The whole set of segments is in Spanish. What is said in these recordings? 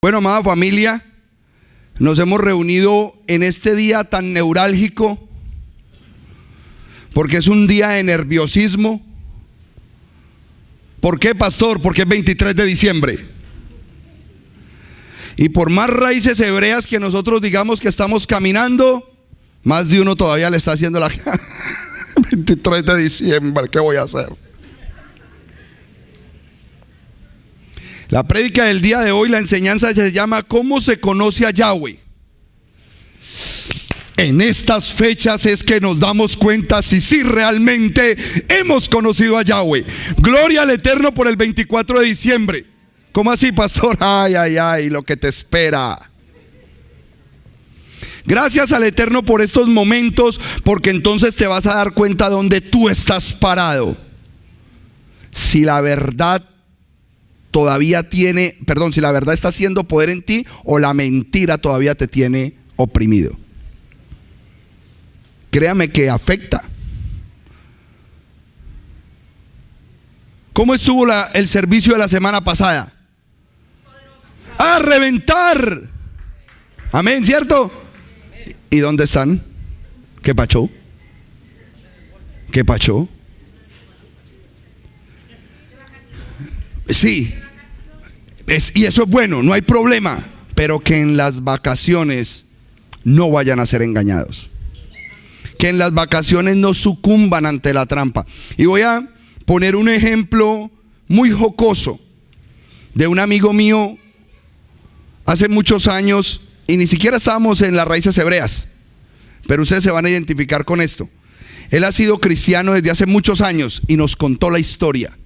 Bueno, amada familia, nos hemos reunido en este día tan neurálgico porque es un día de nerviosismo. ¿Por qué, pastor? Porque es 23 de diciembre. Y por más raíces hebreas que nosotros digamos que estamos caminando, más de uno todavía le está haciendo la 23 de diciembre, ¿qué voy a hacer? La prédica del día de hoy, la enseñanza se llama ¿Cómo se conoce a Yahweh? En estas fechas es que nos damos cuenta si sí realmente hemos conocido a Yahweh. Gloria al Eterno por el 24 de diciembre. ¿Cómo así, pastor? Ay, ay, ay, lo que te espera. Gracias al Eterno por estos momentos, porque entonces te vas a dar cuenta de dónde tú estás parado. Si la verdad todavía tiene, si la verdad está haciendo poder en ti o la mentira todavía te tiene oprimido. Créame que afecta. ¿Cómo estuvo el servicio de la semana pasada? ¡A reventar! Amén, ¿cierto? ¿Y dónde están? ¿Qué pachó? ¿Qué pachó? Sí, y eso es bueno, no hay problema, pero que en las vacaciones no vayan a ser engañados, que en las vacaciones no sucumban ante la trampa. Y voy a poner un ejemplo muy jocoso de un amigo mío hace muchos años, y ni siquiera estábamos en las raíces hebreas, pero ustedes se van a identificar con esto. Él ha sido cristiano desde hace muchos años y nos contó la historia.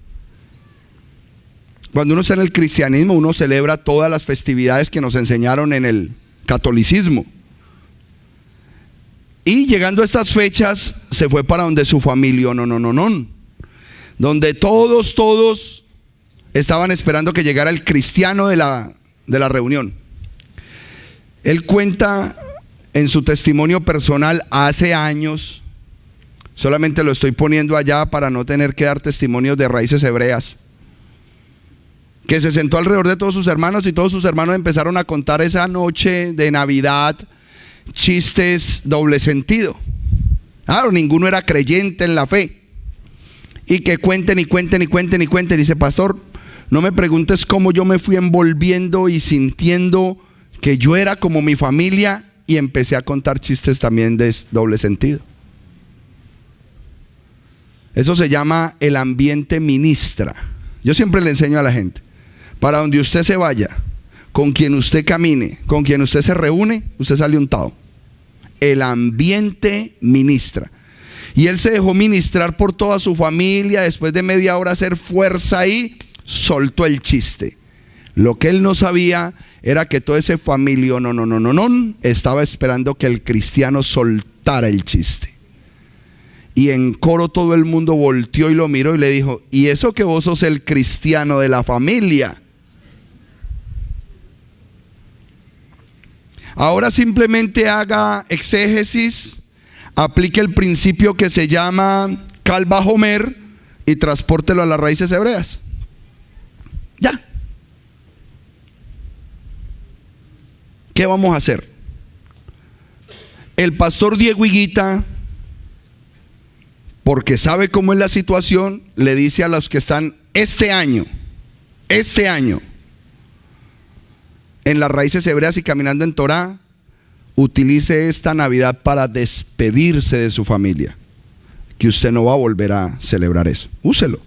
Cuando uno está en el cristianismo, uno celebra todas las festividades que nos enseñaron en el catolicismo. Y llegando a estas fechas, se fue para donde su familia, donde todos estaban esperando que llegara el cristiano de la reunión. Él cuenta en su testimonio personal hace años, solamente lo estoy poniendo allá para no tener que dar testimonios de raíces hebreas, que se sentó alrededor de todos sus hermanos y todos sus hermanos empezaron a contar esa noche de Navidad chistes doble sentido. Claro, ninguno era creyente en la fe. Y que cuenten. Dice, pastor, no me preguntes cómo yo me fui envolviendo y sintiendo que yo era como mi familia, y empecé a contar chistes también de doble sentido. Eso se llama el ambiente ministra. Yo siempre le enseño a la gente, para donde usted se vaya, con quien usted camine, con quien usted se reúne, usted sale untado. El ambiente ministra. Y él se dejó ministrar por toda su familia. Después de media hora hacer fuerza ahí, soltó el chiste. Lo que él no sabía era que todo ese familia estaba esperando que el cristiano soltara el chiste. Y en coro todo el mundo volteó y lo miró y le dijo, ¿y eso que vos sos el cristiano de la familia? Ahora simplemente haga exégesis, aplique el principio que se llama Kal Vajomer y transpórtelo a las raíces hebreas. Ya. ¿Qué vamos a hacer? El pastor Diego Higuita, porque sabe cómo es la situación, le dice a los que están este año en las raíces hebreas y caminando en Torah, utilice esta Navidad para despedirse de su familia, que usted no va a volver a celebrar eso. Úselo.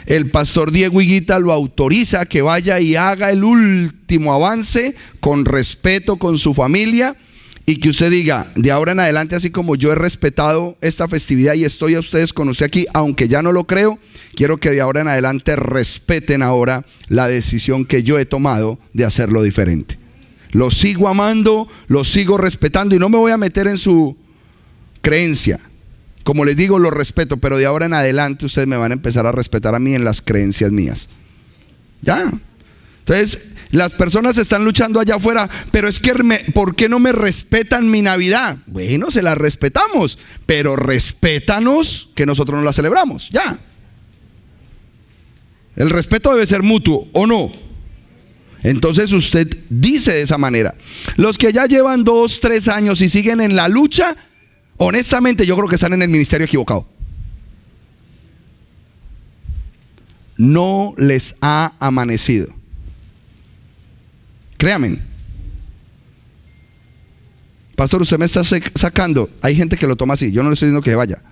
El pastor Diego Higuita lo autoriza a que vaya y haga el último avance con respeto con su familia, y que usted diga, de ahora en adelante, así como yo he respetado esta festividad y estoy a ustedes con usted aquí, aunque ya no lo creo, quiero que de ahora en adelante respeten ahora la decisión que yo he tomado de hacerlo diferente. Lo sigo amando, lo sigo respetando y no me voy a meter en su creencia. Como les digo, lo respeto, pero de ahora en adelante ustedes me van a empezar a respetar a mí en las creencias mías. ¿Ya? Entonces, las personas están luchando allá afuera, pero es que ¿por qué no me respetan mi Navidad? Bueno, se la respetamos, pero respétanos que nosotros no la celebramos. Ya. El respeto debe ser mutuo, ¿o no? Entonces usted dice de esa manera. Los que ya llevan 2, 3 años y siguen en la lucha, honestamente yo creo que están en el ministerio equivocado. No les ha amanecido. Créame. Pastor, usted me está sacando. Hay gente que lo toma así. Yo no le estoy diciendo que vaya.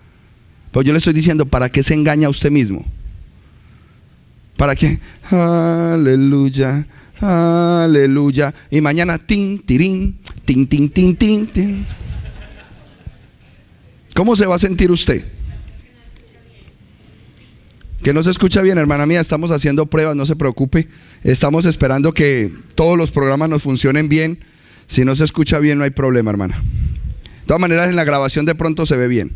Pero yo le estoy diciendo, ¿para qué se engaña a usted mismo? ¿Para qué? Aleluya, aleluya. Y mañana, tin, tirín, tin, tin, tin, tin, tin. ¿Cómo se va a sentir usted? Que no se escucha bien, hermana mía. Estamos haciendo pruebas, no se preocupe. Estamos esperando que todos los programas nos funcionen bien. Si no se escucha bien, no hay problema, hermana. De todas maneras, en la grabación de pronto se ve bien.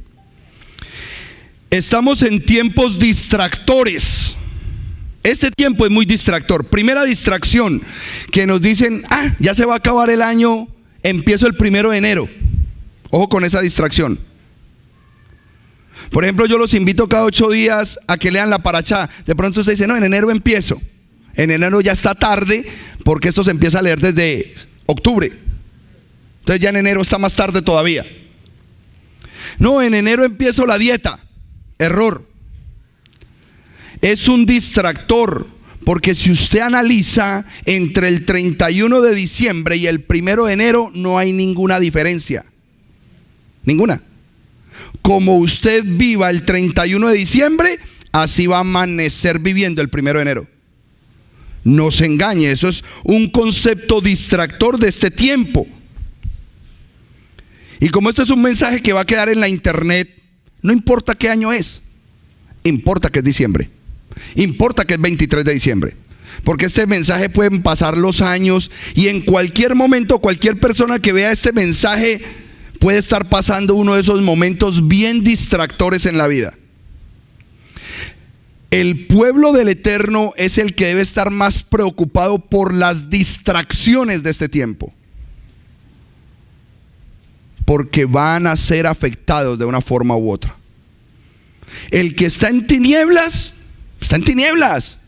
Estamos en tiempos distractores. Este tiempo es muy distractor. Primera distracción, que nos dicen, ya se va a acabar el año, empiezo el 1 de enero. Ojo con esa distracción. Por ejemplo, yo los invito cada 8 días a que lean la parachá. De pronto usted dice, no, en enero empiezo. En enero ya está tarde, porque esto se empieza a leer desde octubre. Entonces ya en enero está más tarde todavía. No, en enero empiezo la dieta. Error. Es un distractor, porque si usted analiza, entre el 31 de diciembre y el 1 de enero no hay ninguna diferencia. Ninguna. Como usted viva el 31 de diciembre, así va a amanecer viviendo el 1 de enero. No se engañe, eso es un concepto distractor de este tiempo. Y como este es un mensaje que va a quedar en la internet, no importa qué año es, importa que es diciembre, importa que es 23 de diciembre. Porque este mensaje pueden pasar los años y en cualquier momento cualquier persona que vea este mensaje puede estar pasando uno de esos momentos bien distractores en la vida. El pueblo del Eterno es el que debe estar más preocupado por las distracciones de este tiempo, porque van a ser afectados de una forma u otra. El que está en tinieblas, está en tinieblas.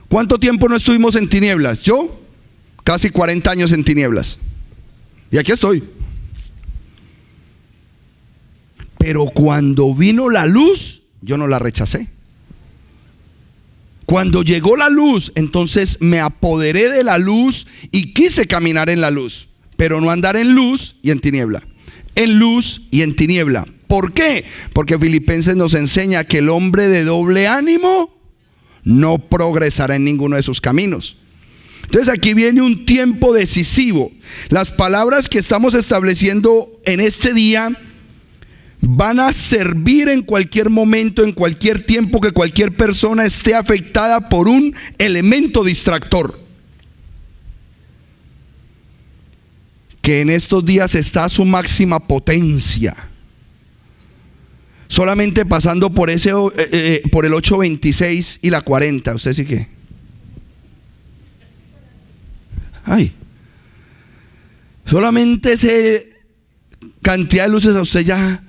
¿Cuánto tiempo no estuvimos en tinieblas? Yo, casi 40 años en tinieblas. Y aquí estoy. Pero cuando vino la luz, yo no la rechacé. Cuando llegó la luz, entonces me apoderé de la luz y quise caminar en la luz, pero no andar en luz y en tiniebla. En luz y en tiniebla. ¿Por qué? Porque Filipenses nos enseña que el hombre de doble ánimo no progresará en ninguno de sus caminos. Entonces aquí viene un tiempo decisivo. Las palabras que estamos estableciendo en este día van a servir en cualquier momento, en cualquier tiempo que cualquier persona esté afectada por un elemento distractor, que en estos días está a su máxima potencia. Solamente pasando por por el 826 y la 40. ¿Usted sí que? Solamente esa cantidad de luces a usted ya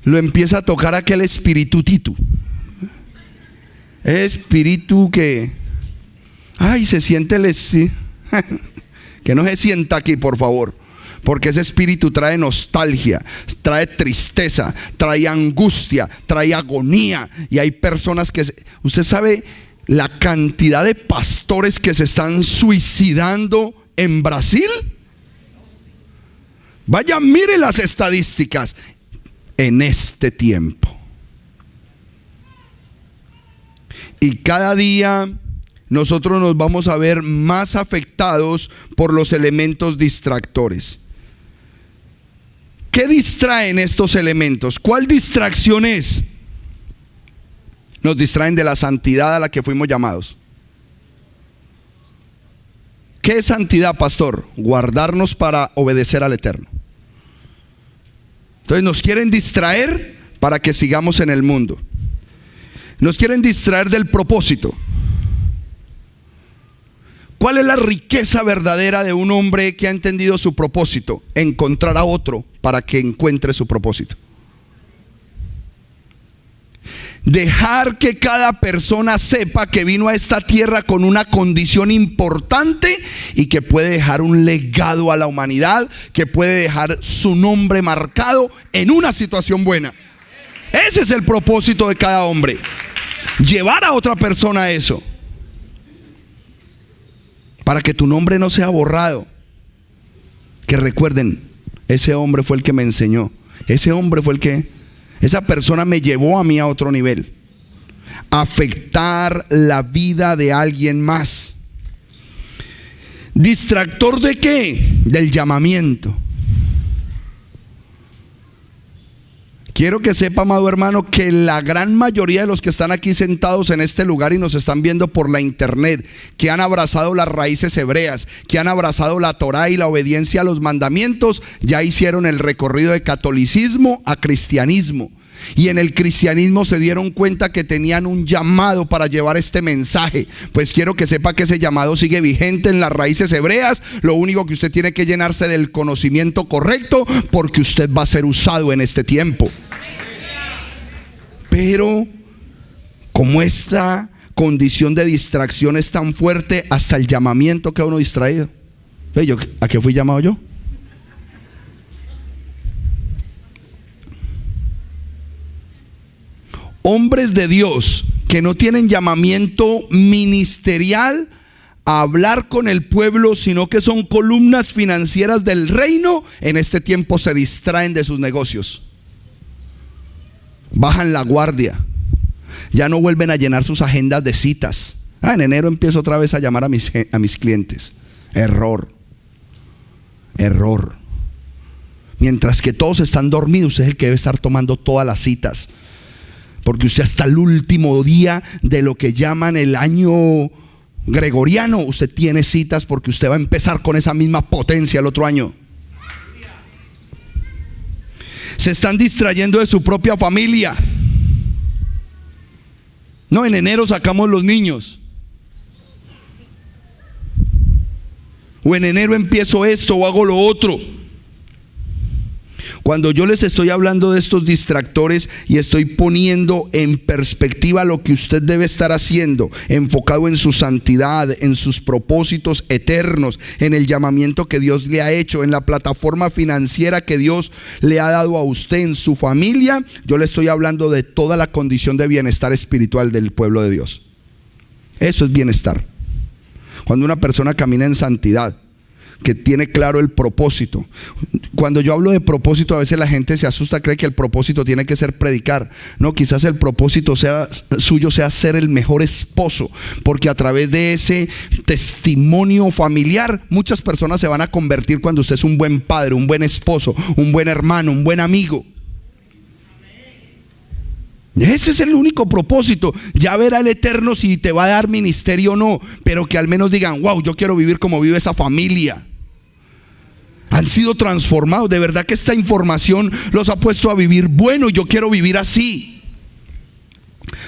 lo empieza a tocar aquel espiritutito. Espíritu que se siente el espíritu. Que no se sienta aquí, por favor, porque ese espíritu trae nostalgia, trae tristeza, trae angustia, trae agonía. Y hay personas que usted sabe la cantidad de pastores que se están suicidando en Brasil. Vaya, mire las estadísticas en este tiempo. Y cada día nosotros nos vamos a ver más afectados por los elementos distractores. ¿Qué distraen estos elementos? ¿Cuál distracción es? Nos distraen de la santidad a la que fuimos llamados. ¿Qué es santidad, pastor? Guardarnos para obedecer al Eterno. Entonces nos quieren distraer para que sigamos en el mundo. Nos quieren distraer del propósito. ¿Cuál es la riqueza verdadera de un hombre que ha entendido su propósito? Encontrar a otro para que encuentre su propósito. Dejar que cada persona sepa que vino a esta tierra con una condición importante y que puede dejar un legado a la humanidad, que puede dejar su nombre marcado en una situación buena. Ese es el propósito de cada hombre, llevar a otra persona a eso, para que tu nombre no sea borrado. Que recuerden, ese hombre fue el que me enseñó, ese hombre fue el que... esa persona me llevó a mí a otro nivel. Afectar la vida de alguien más. ¿Distractor de qué? Del llamamiento. Quiero que sepa, amado hermano, que la gran mayoría de los que están aquí sentados en este lugar y nos están viendo por la internet, que han abrazado las raíces hebreas, que han abrazado la Torá y la obediencia a los mandamientos, ya hicieron el recorrido de catolicismo a cristianismo. Y en el cristianismo se dieron cuenta que tenían un llamado para llevar este mensaje. Pues quiero que sepa que ese llamado sigue vigente en las raíces hebreas. Lo único que usted tiene que llenarse del conocimiento correcto, porque usted va a ser usado en este tiempo. Pero como esta condición de distracción es tan fuerte, hasta el llamamiento queda uno distraído. ¿A qué fui llamado yo? Hombres de Dios que no tienen llamamiento ministerial a hablar con el pueblo, sino que son columnas financieras del reino, en este tiempo se distraen de sus negocios. Bajan la guardia. Ya no vuelven a llenar sus agendas de citas. En enero empiezo otra vez a llamar a mis clientes. Error. Mientras que todos están dormidos, usted es el que debe estar tomando todas las citas. Porque usted hasta el último día de lo que llaman el año gregoriano, usted tiene citas, porque usted va a empezar con esa misma potencia el otro año. Se están distrayendo de su propia familia. No, en enero sacamos los niños. O en enero empiezo esto o hago lo otro. Cuando yo les estoy hablando de estos distractores y estoy poniendo en perspectiva lo que usted debe estar haciendo, enfocado en su santidad, en sus propósitos eternos, en el llamamiento que Dios le ha hecho, en la plataforma financiera que Dios le ha dado a usted, en su familia, yo le estoy hablando de toda la condición de bienestar espiritual del pueblo de Dios. Eso es bienestar. Cuando una persona camina en santidad, que tiene claro el propósito. Cuando yo hablo de propósito, a veces la gente se asusta, cree que el propósito tiene que ser predicar. No, quizás el propósito suyo sea ser el mejor esposo, porque a través de ese testimonio familiar, muchas personas se van a convertir cuando usted es un buen padre, un buen esposo, un buen hermano, un buen amigo. Ese es el único propósito. Ya verá el Eterno si te va a dar ministerio o no, pero que al menos digan: wow, yo quiero vivir como vive esa familia. Han sido transformados. De verdad que esta información los ha puesto a vivir bueno. Yo quiero vivir así.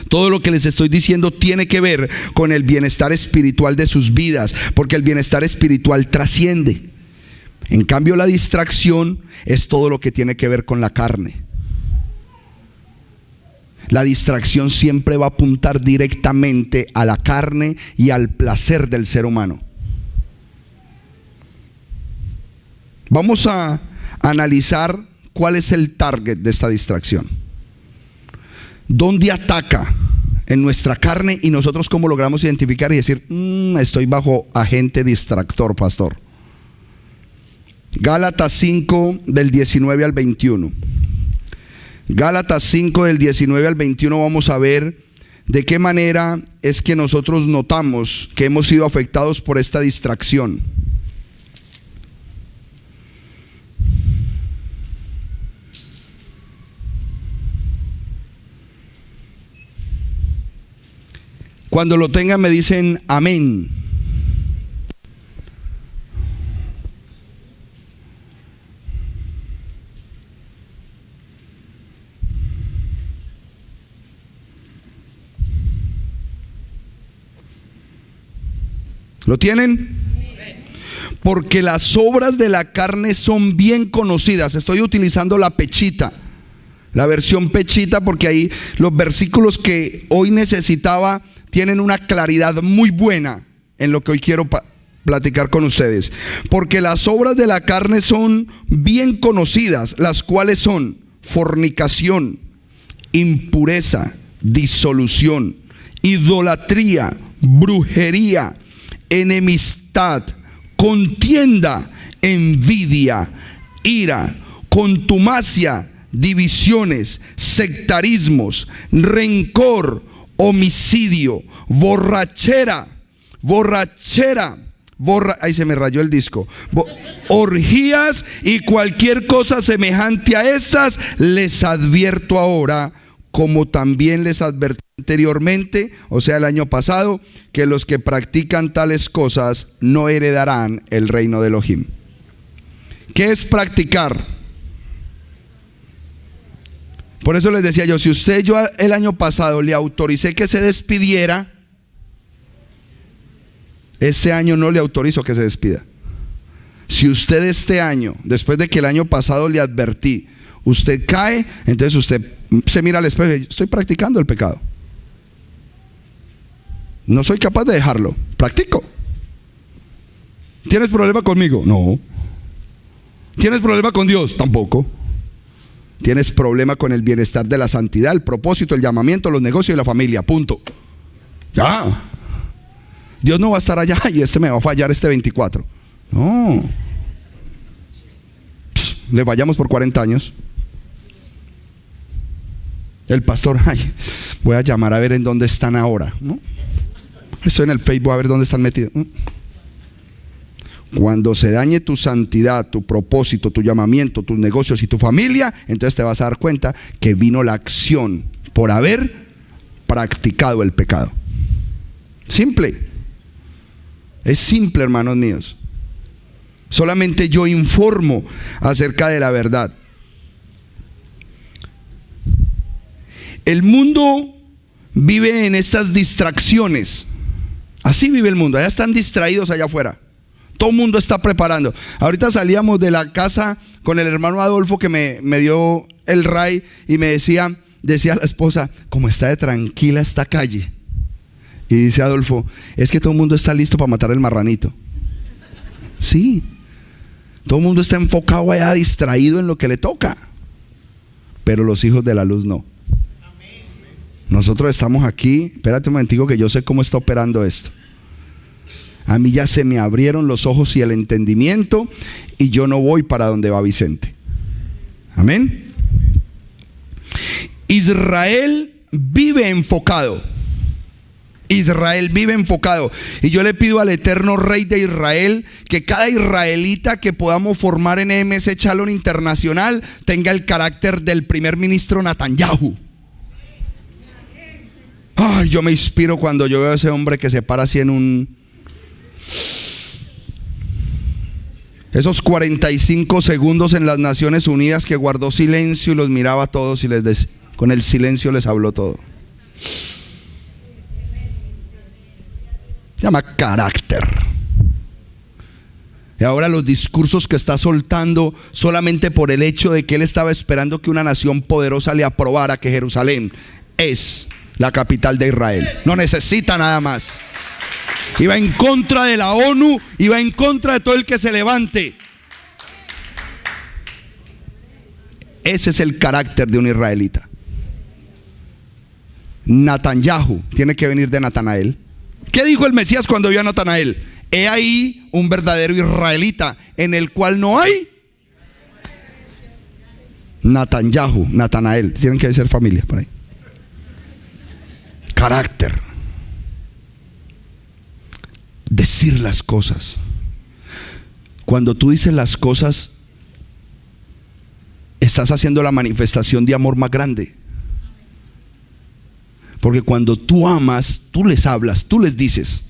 Todo lo que les estoy diciendo tiene que ver con el bienestar espiritual de sus vidas, porque el bienestar espiritual trasciende. En cambio, la distracción es todo lo que tiene que ver con la carne. La distracción siempre va a apuntar directamente a la carne y al placer del ser humano. Vamos a analizar cuál es el target de esta distracción. ¿Dónde ataca en nuestra carne y nosotros cómo logramos identificar y decir: estoy bajo agente distractor, pastor? Gálatas 5 del 19 al 21. Gálatas 5 del 19 al 21 vamos a ver de qué manera es que nosotros notamos que hemos sido afectados por esta distracción. Cuando lo tengan me dicen amén. ¿Lo tienen? Porque las obras de la carne son bien conocidas. Estoy utilizando la pechita. La versión pechita, porque ahí los versículos que hoy necesitaba tienen una claridad muy buena en lo que hoy quiero platicar con ustedes. Porque las obras de la carne son bien conocidas, las cuales son fornicación, impureza, disolución, idolatría, brujería, enemistad, contienda, envidia, ira, contumacia, divisiones, sectarismos, rencor, homicidio, ahí se me rayó el disco, orgías y cualquier cosa semejante a estas, les advierto ahora, como también les advertí anteriormente, o sea el año pasado, que los que practican tales cosas no heredarán el reino de Elohim. ¿Qué es practicar? Por eso les decía yo, si yo el año pasado le autoricé que se despidiera, este año no le autorizo que se despida. Si usted este año, después de que el año pasado le advertí, usted cae, entonces usted se mira al espejo y dice, estoy practicando el pecado. No soy capaz de dejarlo, practico. ¿Tienes problema conmigo? No. ¿Tienes problema con Dios? Tampoco. Tienes problema con el bienestar de la santidad, el propósito, el llamamiento, los negocios y la familia, punto. Ya. Dios no va a estar allá y me va a fallar este 24. No. Le vayamos por 40 años. El pastor, voy a llamar a ver en dónde están ahora, ¿no? Estoy en el Facebook a ver dónde están metidos. Cuando se dañe tu santidad, tu propósito, tu llamamiento, tus negocios y tu familia, entonces te vas a dar cuenta que vino la acción por haber practicado el pecado. Simple. Es simple, hermanos míos. Solamente yo informo acerca de la verdad. El mundo vive en estas distracciones. Así vive el mundo. Allá están distraídos allá afuera. Todo el mundo está preparando. Ahorita salíamos de la casa con el hermano Adolfo que me dio el ray y me decía la esposa, ¿cómo está de tranquila esta calle? Y dice Adolfo, es que todo el mundo está listo para matar el marranito. Sí. Todo el mundo está enfocado allá, distraído en lo que le toca. Pero los hijos de la luz no. Nosotros estamos aquí, espérate un momentico que yo sé cómo está operando esto. A mí ya se me abrieron los ojos y el entendimiento y yo no voy para donde va Vicente. Amén. Israel vive enfocado. Israel vive enfocado. Y yo le pido al eterno Rey de Israel que cada israelita que podamos formar en EMC Shalom Internacional tenga el carácter del primer ministro Netanyahu. Ay, yo me inspiro cuando yo veo a ese hombre que se para así en esos 45 segundos en las Naciones Unidas, que guardó silencio y los miraba a todos y con el silencio les habló todo. Se llama carácter. Y ahora los discursos que está soltando solamente por el hecho de que él estaba esperando que una nación poderosa le aprobara que Jerusalén es la capital de Israel. No necesita nada más. Iba en contra de la ONU, iba en contra de todo el que se levante. Ese es el carácter de un israelita. Netanyahu tiene que venir de Natanael. ¿Qué dijo el Mesías cuando vio a Natanael? He ahí un verdadero israelita en el cual no hay Netanyahu, Natanael. Tienen que ser familia por ahí. Carácter. Decir las cosas. Cuando tú dices las cosas, estás haciendo la manifestación de amor más grande. Porque cuando tú amas, tú les hablas, tú les dices.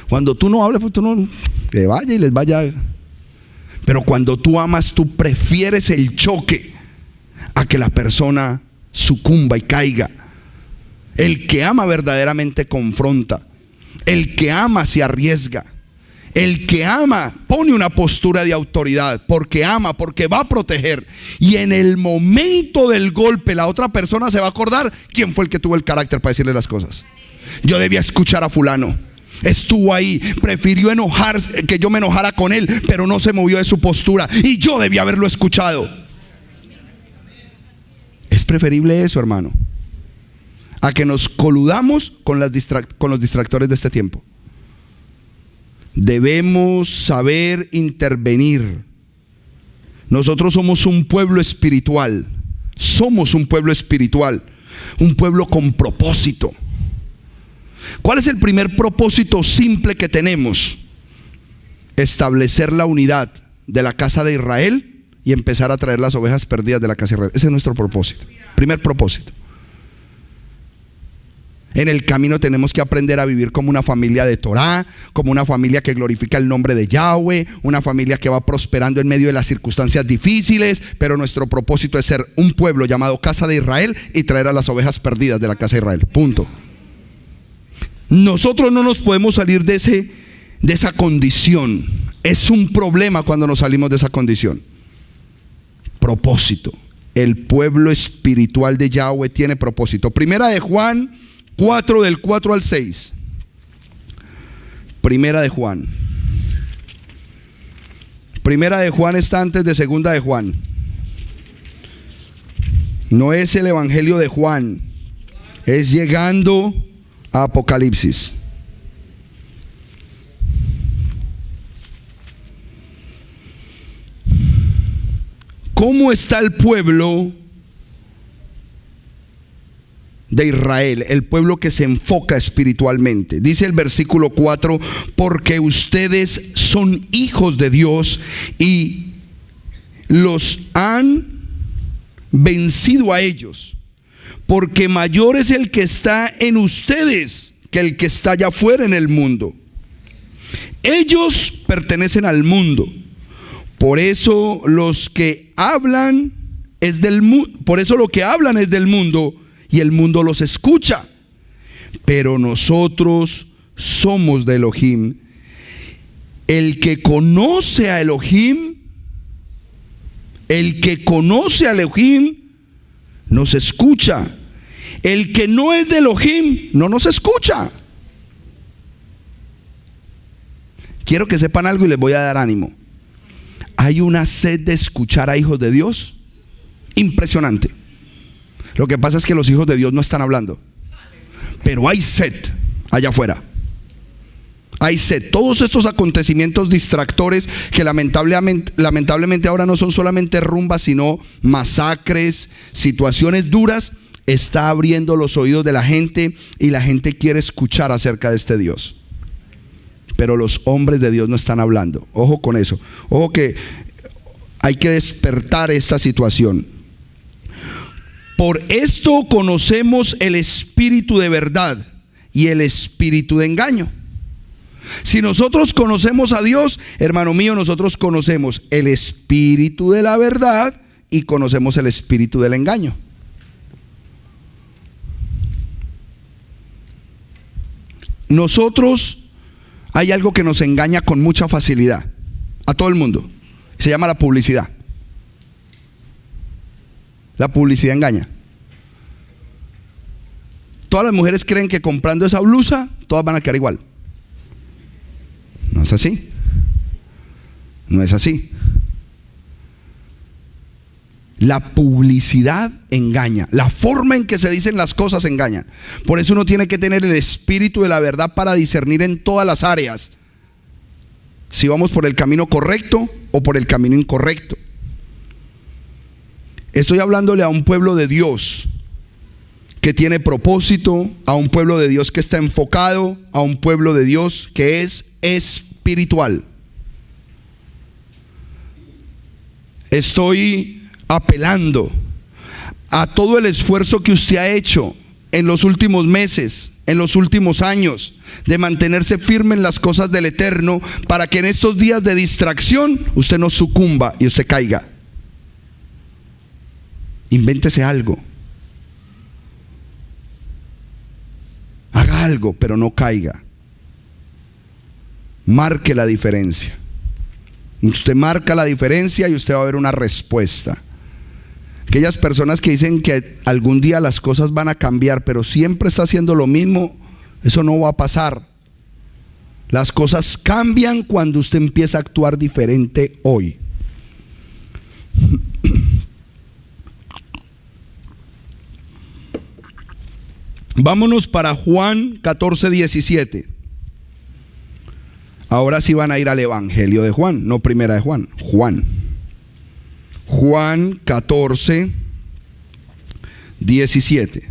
Cuando tú no hablas, pues tú no, que vaya y les vaya. Pero cuando tú amas, tú prefieres el choque a que la persona sucumba y caiga. El que ama verdaderamente confronta. El que ama se arriesga. El que ama pone una postura de autoridad, porque ama, porque va a proteger. Y en el momento del golpe, la otra persona se va a acordar quién fue el que tuvo el carácter para decirle las cosas. Yo debía escuchar a fulano, estuvo ahí, prefirió enojarse, que yo me enojara con él, pero no se movió de su postura, y yo debía haberlo escuchado. Es preferible eso, hermano, a que nos coludamos con los distractores de este tiempo. Debemos saber intervenir. Nosotros somos un pueblo espiritual. Somos un pueblo espiritual, un pueblo con propósito. ¿Cuál es el primer propósito simple que tenemos? Establecer la unidad de la casa de Israel y empezar a traer las ovejas perdidas de la casa de Israel. Ese es nuestro propósito. Primer propósito. En el camino tenemos que aprender a vivir como una familia de Torah, como una familia que glorifica el nombre de Yahweh, una familia que va prosperando en medio de las circunstancias difíciles, pero nuestro propósito es ser un pueblo llamado Casa de Israel y traer a las ovejas perdidas de la casa de Israel. Punto. Nosotros no nos podemos salir de esa condición. Es un problema cuando nos salimos de esa condición. Propósito. El pueblo espiritual de Yahweh tiene propósito. Primera de Juan 4, del 4 al 6. Primera de Juan. Primera de Juan está antes de segunda de Juan. No es el evangelio de Juan, es llegando a Apocalipsis. ¿Cómo está el pueblo de Israel? El pueblo que se enfoca espiritualmente. Dice el versículo 4: porque ustedes son hijos de Dios y los han vencido a ellos, porque mayor es el que está en ustedes que el que está allá afuera en el mundo. Ellos pertenecen al mundo, por eso los que hablan es del mundo, por eso lo que hablan es del mundo y el mundo los escucha. Pero nosotros somos de Elohim. El que conoce a Elohim, nos escucha. El que no es de Elohim no nos escucha. Quiero que sepan algo y les voy a dar ánimo. Hay una sed de escuchar a hijos de Dios impresionante. Lo que pasa es que los hijos de Dios no están hablando, pero hay sed allá afuera. Hay sed. Todos estos acontecimientos distractores que lamentablemente ahora no son solamente rumbas, sino masacres, situaciones duras, está abriendo los oídos de la gente y la gente quiere escuchar acerca de este Dios. Pero los hombres de Dios no están hablando. Ojo con eso. Ojo que hay que despertar esta situación. Por esto conocemos el espíritu de verdad y el espíritu de engaño. Si nosotros conocemos a Dios, hermano mío, nosotros conocemos el espíritu de la verdad y conocemos el espíritu del engaño. Nosotros, hay algo que nos engaña con mucha facilidad a todo el mundo. Se llama la publicidad. La publicidad engaña. Todas las mujeres creen que comprando esa blusa todas van a quedar igual. No es así. No es así. La publicidad engaña. La forma en que se dicen las cosas engañan. Por eso uno tiene que tener el espíritu de la verdad para discernir en todas las áreas si vamos por el camino correcto o por el camino incorrecto. Estoy hablándole a un pueblo de Dios que tiene propósito, a un pueblo de Dios que está enfocado, a un pueblo de Dios que es espiritual. Estoy apelando a todo el esfuerzo que usted ha hecho en los últimos meses, en los últimos años, de mantenerse firme en las cosas del Eterno, para que en estos días de distracción usted no sucumba y usted caiga. Invéntese algo. Haga algo, pero no caiga. Marque la diferencia. Usted marca la diferencia y usted va a ver una respuesta. Aquellas personas que dicen que algún día las cosas van a cambiar, pero siempre está haciendo lo mismo, eso no va a pasar. Las cosas cambian cuando usted empieza a actuar diferente hoy. Vámonos para Juan 14:17. Ahora sí van a ir al Evangelio de Juan, no primera de Juan. Juan 14:17.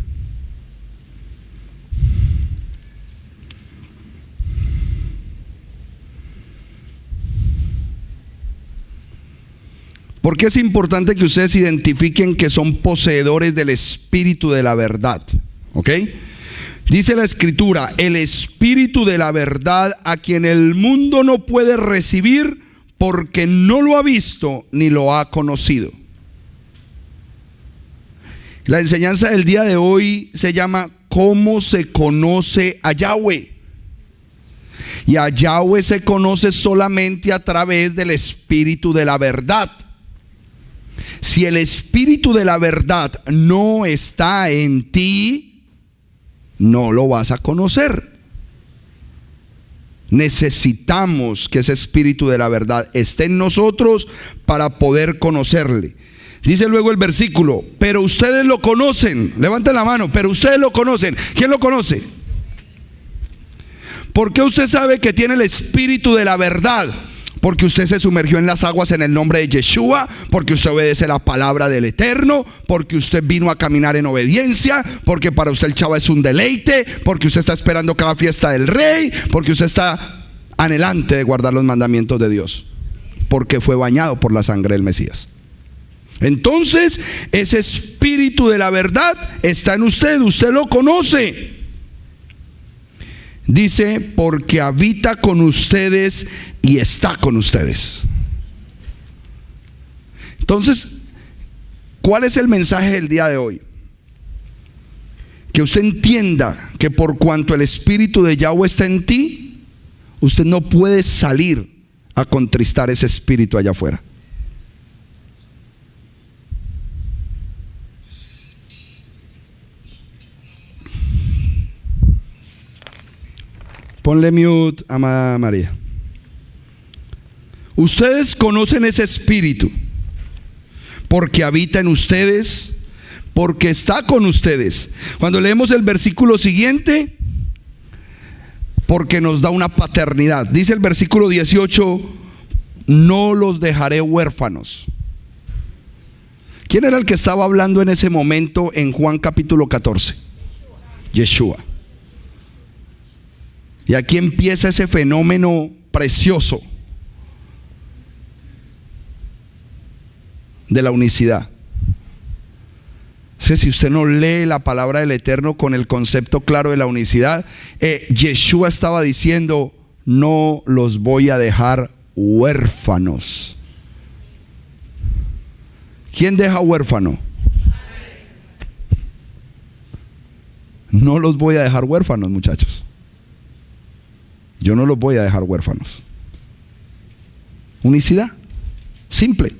Porque es importante que ustedes identifiquen que son poseedores del Espíritu de la verdad. ¿Ok? Dice la Escritura, el Espíritu de la verdad, a quien el mundo no puede recibir porque no lo ha visto ni lo ha conocido. La enseñanza del día de hoy se llama ¿cómo se conoce a Yahweh? Y a Yahweh se conoce solamente a través del Espíritu de la verdad. Si el Espíritu de la verdad no está en ti, no lo vas a conocer. Necesitamos que ese Espíritu de la verdad esté en nosotros para poder conocerle. Dice luego el versículo, pero ustedes lo conocen. Levanten la mano, pero ustedes lo conocen. ¿Quién lo conoce? ¿Por qué usted sabe que tiene el Espíritu de la verdad? Porque usted se sumergió en las aguas en el nombre de Yeshua, porque usted obedece la palabra del Eterno, porque usted vino a caminar en obediencia, porque para usted el Chava es un deleite, porque usted está esperando cada fiesta del Rey, porque usted está anhelante de guardar los mandamientos de Dios, porque fue bañado por la sangre del Mesías. Entonces, ese Espíritu de la verdad está en usted, usted lo conoce. Dice, porque habita con ustedes y está con ustedes. Entonces, ¿cuál es el mensaje del día de hoy? Que usted entienda que por cuanto el Espíritu de Yahweh está en ti, usted no puede salir a contristar ese espíritu allá afuera. Ponle mute, amada María. Ustedes conocen ese espíritu porque habita en ustedes, porque está con ustedes. Cuando leemos el versículo siguiente, porque nos da una paternidad. Dice el versículo 18, no los dejaré huérfanos. ¿Quién era el que estaba hablando en ese momento en Juan capítulo 14? Yeshua. Y aquí empieza ese fenómeno precioso de la unicidad. Si usted no lee la palabra del Eterno con el concepto claro de la unicidad, Yeshua estaba diciendo, no los voy a dejar huérfanos. ¿Quién deja huérfano? No los voy a dejar huérfanos, muchachos. Yo no los voy a dejar huérfanos. Unicidad, simple.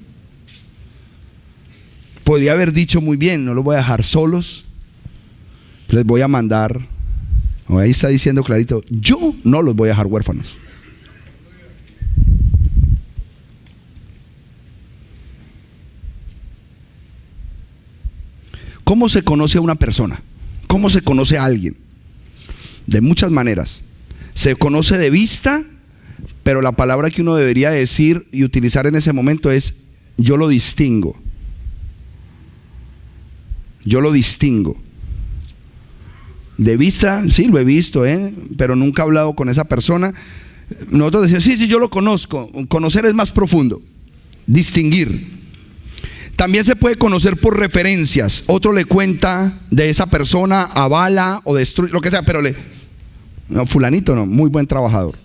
Podría haber dicho muy bien, no los voy a dejar solos, les voy a mandar. Ahí está diciendo clarito, yo no los voy a dejar huérfanos. ¿Cómo se conoce a una persona? ¿Cómo se conoce a alguien? De muchas maneras. Se conoce de vista, pero la palabra que uno debería decir y utilizar en ese momento es, yo lo distingo. Yo lo distingo. De vista, sí, lo he visto, pero nunca he hablado con esa persona. Nosotros decimos, sí, yo lo conozco. Conocer es más profundo. Distinguir. También se puede conocer por referencias. Otro le cuenta de esa persona, avala o destruye, lo que sea, pero no, fulanito no, muy buen trabajador.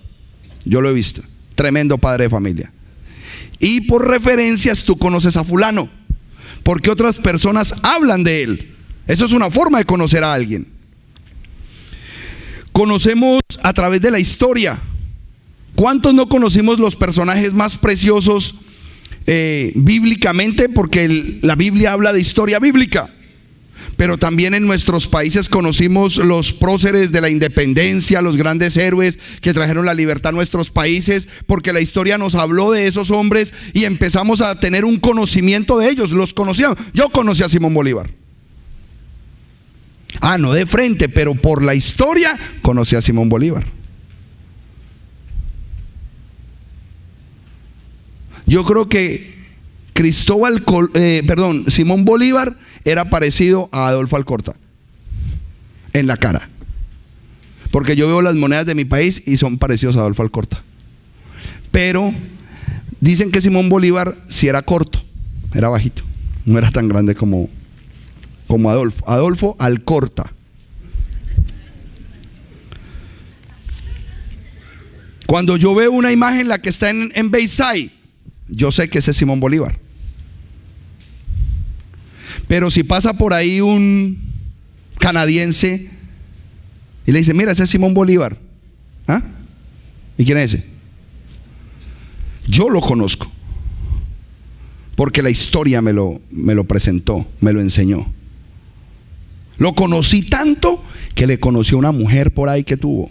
Yo lo he visto. Tremendo padre de familia. Y por referencias tú conoces a fulano, porque otras personas hablan de él. Eso es una forma de conocer a alguien. Conocemos a través de la historia. ¿Cuántos no conocimos los personajes más preciosos bíblicamente? Porque la Biblia habla de historia bíblica. Pero también en nuestros países conocimos los próceres de la independencia, los grandes héroes que trajeron la libertad a nuestros países, porque la historia nos habló de esos hombres y empezamos a tener un conocimiento de ellos. Los conocíamos. Yo conocí a Simón Bolívar. No de frente, pero por la historia conocí a Simón Bolívar. Yo creo que Simón Bolívar era parecido a Adolfo Alcorta en la cara, porque yo veo las monedas de mi país y son parecidos a Adolfo Alcorta. Pero dicen que Simón Bolívar sí era corto, era bajito, no era tan grande como Adolfo Alcorta. Cuando yo veo una imagen, la que está en Bayside, yo sé que ese es Simón Bolívar. Pero si pasa por ahí un canadiense y le dice: mira, ese es Simón Bolívar. ¿Y quién es ese? Yo lo conozco, porque la historia me lo presentó, me lo enseñó. Lo conocí tanto que le conoció una mujer por ahí que tuvo.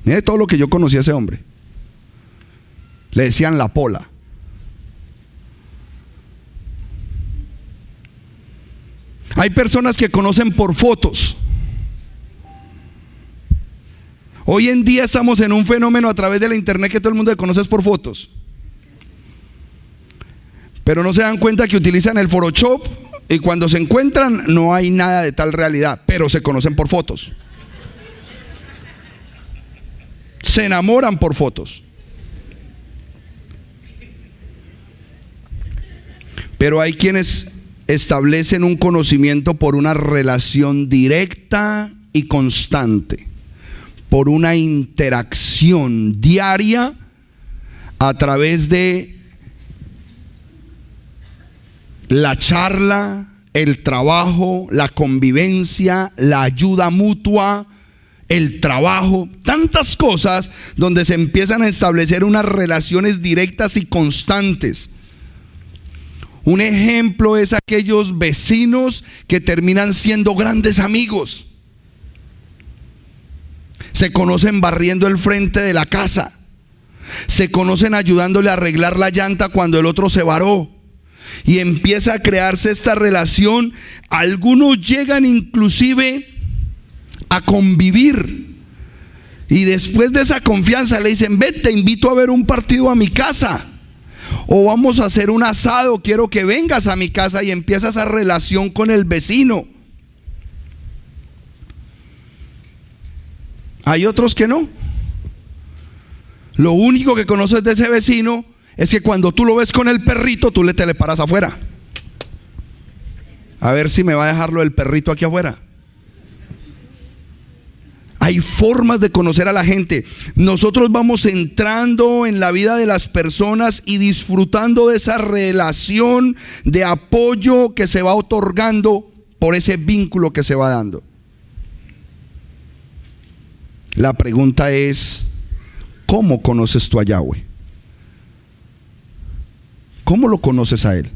Mire todo lo que yo conocí a ese hombre. Le decían la Pola. Hay personas que conocen por fotos. Hoy en día estamos en un fenómeno a través de la internet que todo el mundo conoce por fotos. Pero no se dan cuenta que utilizan el Photoshop y cuando se encuentran no hay nada de tal realidad, pero se conocen por fotos. Se enamoran por fotos. Pero hay quienes establecen un conocimiento por una relación directa y constante, por una interacción diaria a través de la charla, el trabajo, la convivencia, la ayuda mutua, el trabajo, tantas cosas donde se empiezan a establecer unas relaciones directas y constantes. Un ejemplo es aquellos vecinos que terminan siendo grandes amigos. Se conocen barriendo el frente de la casa. Se conocen ayudándole a arreglar la llanta cuando el otro se varó. Y empieza a crearse esta relación. Algunos llegan inclusive a convivir. Y después de esa confianza le dicen: ve, te invito a ver un partido a mi casa. O vamos a hacer un asado, quiero que vengas a mi casa. Y empieza esa relación con el vecino. Hay otros que no. Lo único que conoces de ese vecino es que cuando tú lo ves con el perrito, tú te le paras afuera. A ver si me va a dejarlo el perrito aquí afuera. Hay formas de conocer a la gente. Nosotros vamos entrando en la vida de las personas y disfrutando de esa relación de apoyo que se va otorgando por ese vínculo que se va dando. La pregunta es: ¿cómo conoces tú a Yahweh? ¿Cómo lo conoces a Él?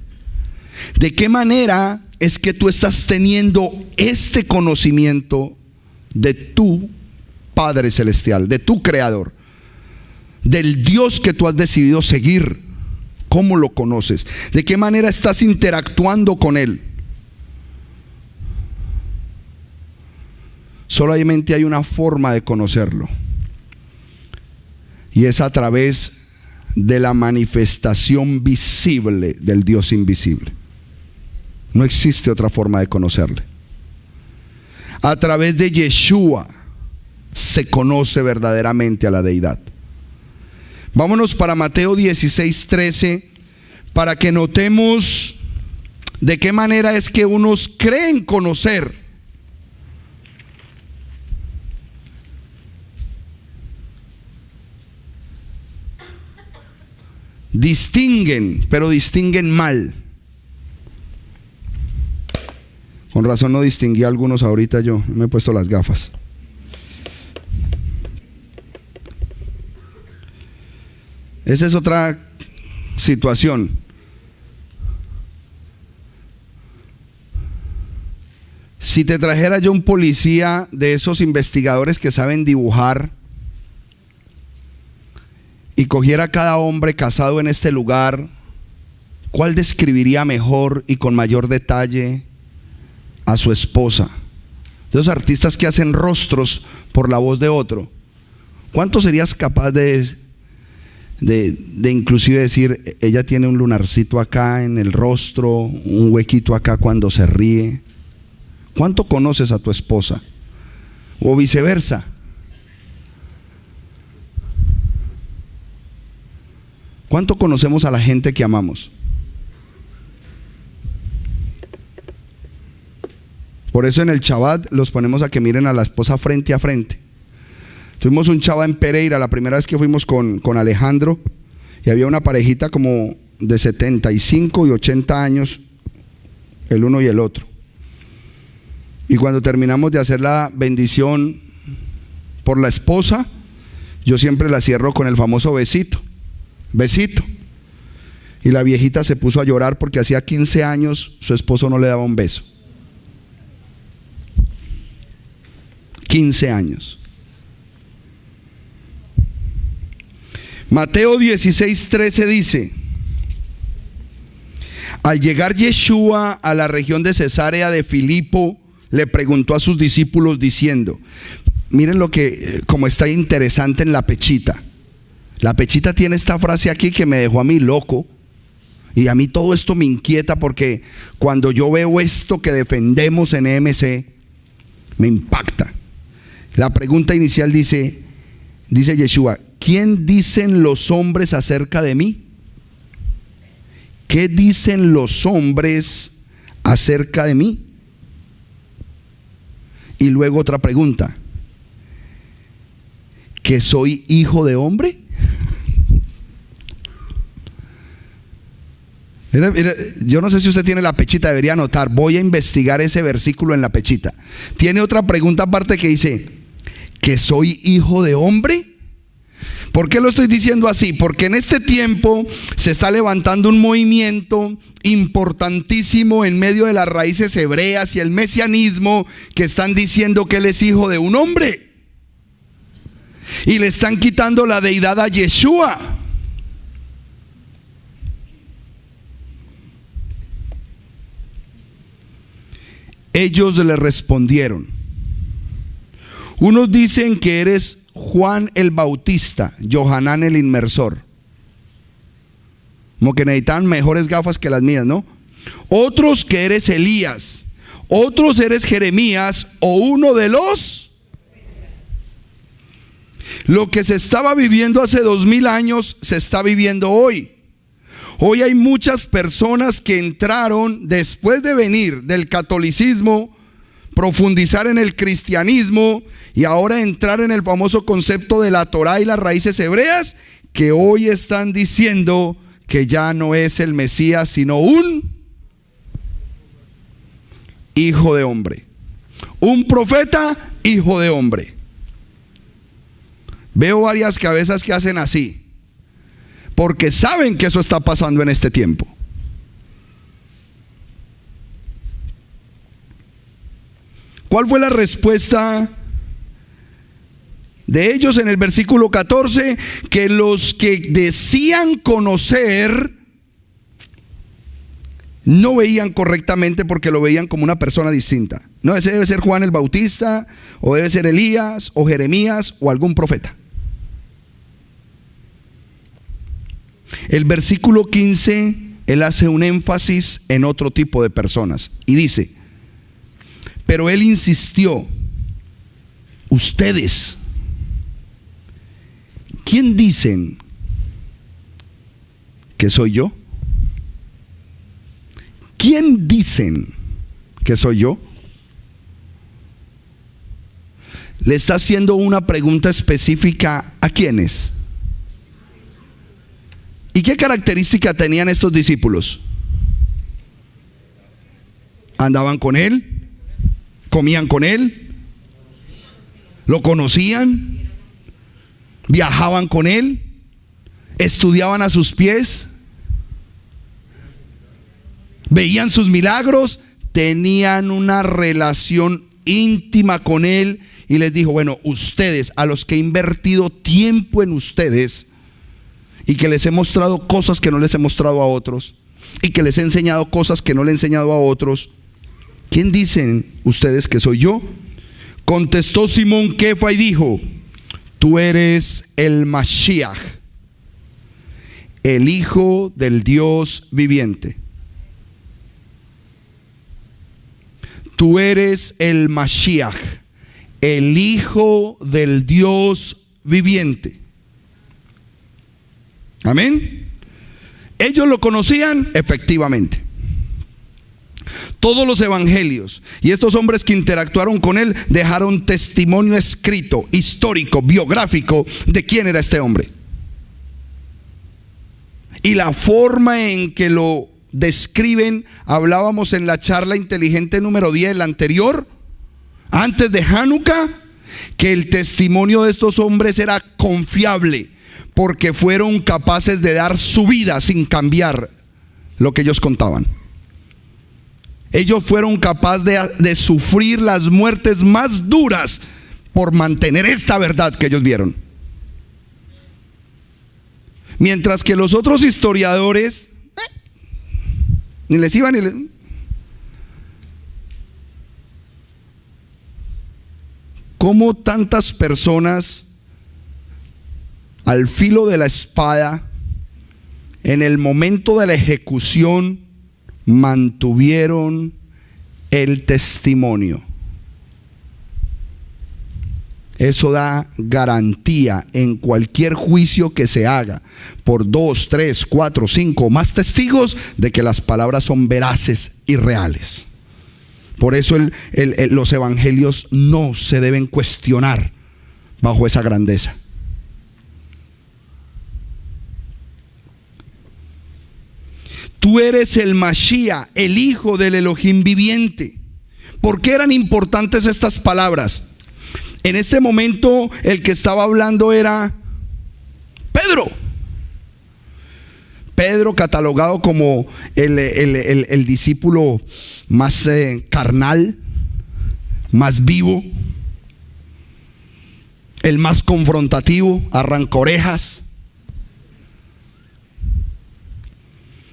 ¿De qué manera es que tú estás teniendo este conocimiento de tu Padre Celestial, de tu Creador, del Dios que tú has decidido seguir? ¿Cómo lo conoces? ¿De qué manera estás interactuando con Él? Solamente hay una forma de conocerlo, y es a través de la manifestación visible del Dios invisible. No existe otra forma de conocerle. A través de Yeshua se conoce verdaderamente a la deidad. Vámonos para Mateo 16:13 para que notemos de qué manera es que unos creen conocer. Distinguen, pero distinguen mal. Con razón no distinguí a algunos ahorita, yo me he puesto las gafas. Esa es otra situación. Si te trajera yo un policía de esos investigadores que saben dibujar y cogiera a cada hombre casado en este lugar, ¿cuál describiría mejor y con mayor detalle a su esposa? De esos artistas que hacen rostros por la voz de otro, ¿cuánto serías capaz de inclusive decir, ella tiene un lunarcito acá en el rostro, un huequito acá cuando se ríe? ¿Cuánto conoces a tu esposa? O viceversa. ¿Cuánto conocemos a la gente que amamos? Por eso en el Shabbat los ponemos a que miren a la esposa frente a frente. Tuvimos un Shabbat en Pereira, la primera vez que fuimos con Alejandro, y había una parejita como de 75 y 80 años, el uno y el otro. Y cuando terminamos de hacer la bendición por la esposa, yo siempre la cierro con el famoso besito. Besito. Y la viejita se puso a llorar porque hacía 15 años su esposo no le daba un beso. 15 años. Mateo 16:13 dice: al llegar Yeshua a la región de Cesarea de Filipo, le preguntó a sus discípulos diciendo, miren lo que, como está interesante en la pechita. La pechita tiene esta frase aquí que me dejó a mí loco. Y a mí todo esto me inquieta porque cuando yo veo esto que defendemos en EMC, me impacta. La pregunta inicial dice Yeshua, ¿quién dicen los hombres acerca de mí? ¿Qué dicen los hombres acerca de mí? Y luego otra pregunta, ¿que soy hijo de hombre? Yo no sé si usted tiene la pechita, debería anotar, voy a investigar ese versículo en la pechita. Tiene otra pregunta aparte que dice, ¿que soy hijo de hombre? ¿Por qué lo estoy diciendo así? Porque en este tiempo se está levantando un movimiento importantísimo en medio de las raíces hebreas y el mesianismo, que están diciendo que él es hijo de un hombre y le están quitando la deidad a Yeshua. Ellos le respondieron, unos dicen que eres Juan el Bautista, Yohanan el Inmersor. Como que necesitan mejores gafas que las mías, ¿no? Otros que eres Elías, otros eres Jeremías o uno de los. Lo que se estaba viviendo hace 2000 años se está viviendo hoy. Hoy hay muchas personas que entraron después de venir del catolicismo, profundizar en el cristianismo y ahora entrar en el famoso concepto de la Torá y las raíces hebreas, que hoy están diciendo que ya no es el Mesías sino un hijo de hombre, un profeta hijo de hombre. Veo varias cabezas que hacen así porque saben que eso está pasando en este tiempo. ¿Cuál fue la respuesta de ellos en el versículo 14? Que los que decían conocer no veían correctamente porque lo veían como una persona distinta. No, ese debe ser Juan el Bautista, o debe ser Elías, o Jeremías, o algún profeta. El versículo 15, él hace un énfasis en otro tipo de personas y dice, pero él insistió, ustedes, ¿quién dicen que soy yo? ¿Quién dicen que soy yo? Le está haciendo una pregunta específica a quiénes. ¿Y qué característica tenían estos discípulos? Andaban con él, comían con él, lo conocían, viajaban con él, estudiaban a sus pies, veían sus milagros, tenían una relación íntima con Él. Y les dijo: bueno, ustedes, a los que he invertido tiempo en ustedes y que les he mostrado cosas que no les he mostrado a otros, y que les he enseñado cosas que no le he enseñado a otros, ¿quién dicen ustedes que soy yo? Contestó Simón Kefa y dijo: tú eres el Mashiach, el Hijo del Dios viviente. Tú eres el Mashiach, el Hijo del Dios viviente. Amén. ¿Ellos lo conocían? Efectivamente. Todos los evangelios y estos hombres que interactuaron con él dejaron testimonio escrito, histórico, biográfico de quién era este hombre. Y la forma en que lo describen, hablábamos en la charla inteligente número 10, la anterior, antes de Hanukkah, que el testimonio de estos hombres era confiable, porque fueron capaces de dar su vida sin cambiar lo que ellos contaban. Ellos fueron capaces de sufrir las muertes más duras por mantener esta verdad que ellos vieron. Mientras que los otros historiadores ni les iban ni les... ¿Cómo tantas personas al filo de la espada, en el momento de la ejecución, mantuvieron el testimonio? Eso da garantía en cualquier juicio que se haga por 2, 3, 4, 5 o más testigos de que las palabras son veraces y reales. Por eso los evangelios no se deben cuestionar bajo esa grandeza. Tú eres el Mashiach, el Hijo del Elohim viviente. ¿Por qué eran importantes estas palabras? En este momento el que estaba hablando era Pedro. Pedro, catalogado como el discípulo más carnal, más vivo, el más confrontativo, arrancaorejas,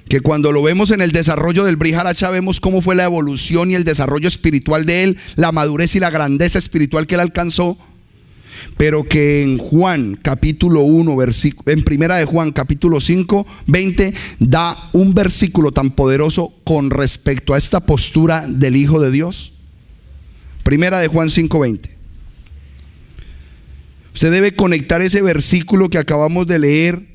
que cuando lo vemos en el desarrollo del Brit Hadashah vemos cómo fue la evolución y el desarrollo espiritual de él, la madurez y la grandeza espiritual que él alcanzó. Pero que en Juan capítulo 1, en primera de Juan capítulo 5, 20, da un versículo tan poderoso con respecto a esta postura del Hijo de Dios. Primera de Juan 5, 20. Usted debe conectar ese versículo que acabamos de leer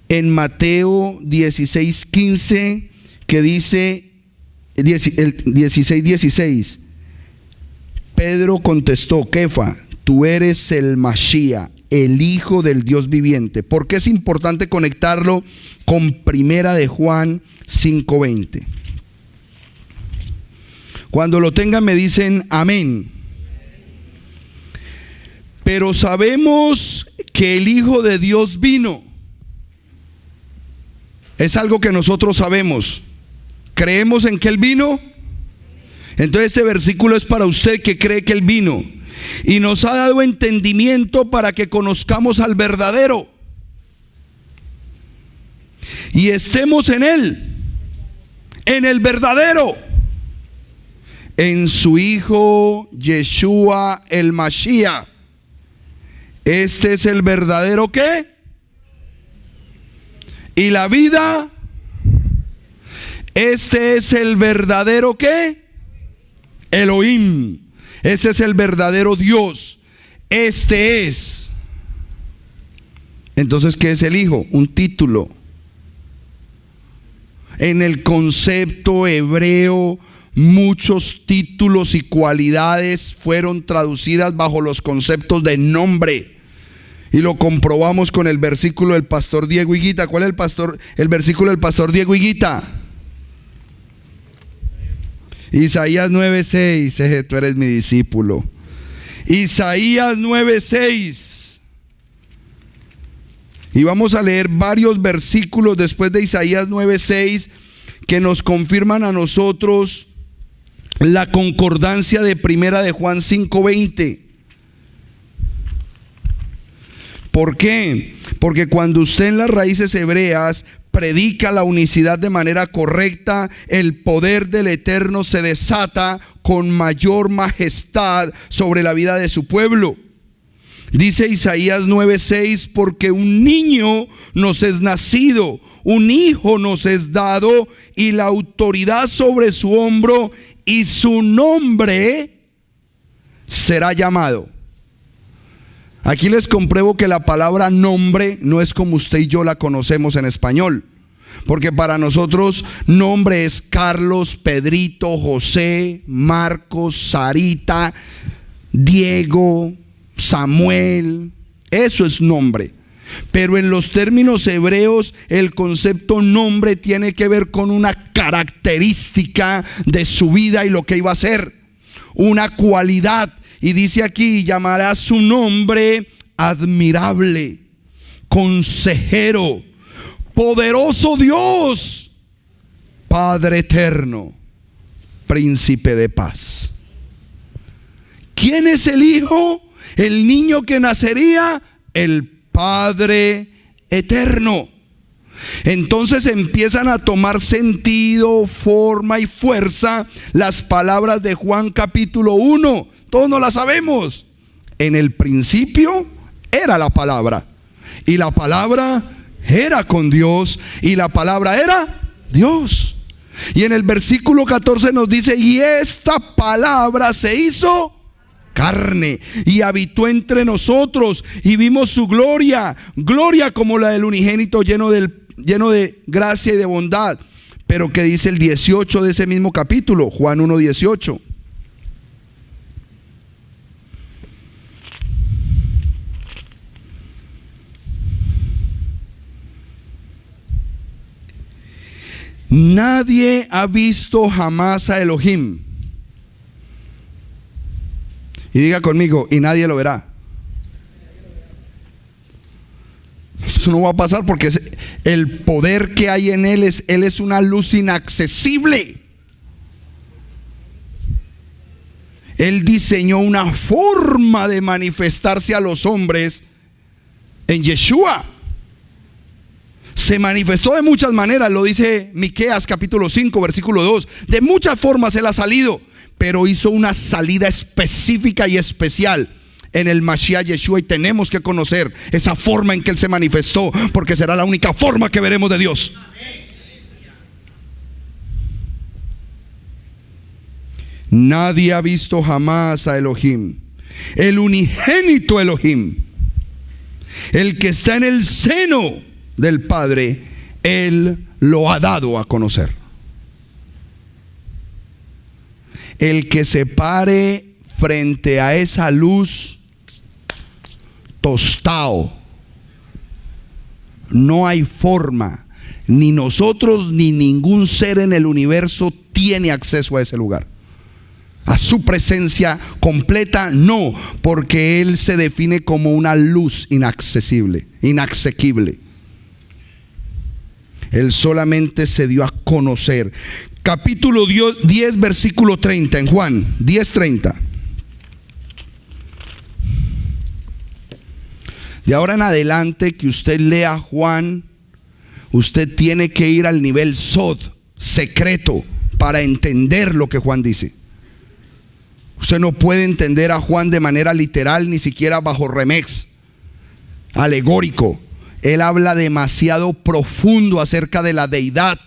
en Mateo 16, 15, que dice, el 16, 16. Pedro contestó: Kefa, tú eres el Mashiach, el Hijo del Dios viviente. ¿Por qué es importante conectarlo con Primera de Juan 5:20? Cuando lo tengan me dicen amén. Pero sabemos que el Hijo de Dios vino. Es algo que nosotros sabemos. ¿Creemos en que Él vino? Entonces este versículo es para usted que cree que Él vino. Y nos ha dado entendimiento para que conozcamos al verdadero y estemos en Él, en el verdadero, en su Hijo Yeshua el Mashiach. Este es el verdadero ¿qué? Y la vida. Este es el verdadero ¿qué? Elohim. Ese es el verdadero Dios. Este es. Entonces, ¿qué es el Hijo? Un título. En el concepto hebreo, muchos títulos y cualidades fueron traducidas bajo los conceptos de nombre. Y lo comprobamos con el versículo del pastor Diego Higuita. ¿Cuál es el versículo del pastor Diego Higuita? Isaías 9:6. Tú eres mi discípulo. Isaías 9:6. Y vamos a leer varios versículos después de Isaías 9:6 que nos confirman a nosotros la concordancia de primera de Juan 5:20. ¿Por qué? Porque cuando usted en las raíces hebreas predica la unicidad de manera correcta, el poder del Eterno se desata con mayor majestad sobre la vida de su pueblo. Dice Isaías 9:6, porque un niño nos es nacido, un hijo nos es dado, y la autoridad sobre su hombro, y su nombre será llamado. Aquí les compruebo que la palabra nombre no es como usted y yo la conocemos en español. Porque para nosotros nombre es Carlos, Pedrito, José, Marcos, Sarita, Diego, Samuel. Eso es nombre. Pero en los términos hebreos el concepto nombre tiene que ver con una característica de su vida y lo que iba a ser. Una cualidad. Y dice aquí, llamará su nombre admirable, consejero, poderoso Dios, Padre eterno, príncipe de paz. ¿Quién es el hijo? El niño que nacería, el Padre eterno. Entonces empiezan a tomar sentido, forma y fuerza las palabras de Juan capítulo 1. Todos no las sabemos. En el principio era la palabra, y la palabra era con Dios, y la palabra era Dios. Y en el versículo 14 nos dice: y esta palabra se hizo carne y habitó entre nosotros, y vimos su gloria, gloria como la del unigénito, lleno de gracia y de bondad. Pero ¿qué dice el 18 de ese mismo capítulo? Juan 1:18. Nadie ha visto jamás a Elohim. Y diga conmigo, y nadie lo verá. Eso no va a pasar porque el poder que hay en Él es una luz inaccesible. Él diseñó una forma de manifestarse a los hombres en Yeshua. Se manifestó de muchas maneras, lo dice Miqueas capítulo 5 versículo 2. De muchas formas Él ha salido, pero hizo una salida específica y especial en el Mashiach Yeshua, y tenemos que conocer esa forma en que Él se manifestó, porque será la única forma que veremos de Dios. Nadie ha visto jamás a Elohim, el unigénito Elohim, el que está en el seno del Padre. Él lo ha dado a conocer. El que se pare frente a esa luz tostado, no hay forma, ni nosotros ni ningún ser en el universo tiene acceso a ese lugar, a su presencia completa. No, porque Él se define como una luz inaccesible, inasequible. Él solamente se dio a conocer. Capítulo 10 versículo 30 en Juan 10:30. De ahora en adelante que usted lea Juan, usted tiene que ir al nivel sod, secreto, para entender lo que Juan dice. Usted no puede entender a Juan de manera literal, ni siquiera bajo remix, alegórico. Él habla demasiado profundo acerca de la deidad.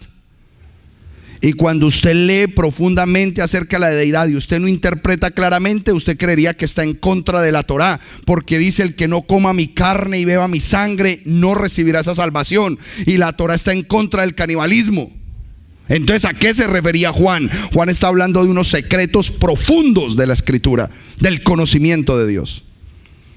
Y cuando usted lee profundamente acerca de la deidad y usted no interpreta claramente, usted creería que está en contra de la Torá, porque dice: el que no coma mi carne y beba mi sangre no recibirá esa salvación. Y la Torá está en contra del canibalismo. Entonces, ¿a qué se refería Juan? Juan está hablando de unos secretos profundos de la Escritura, del conocimiento de Dios.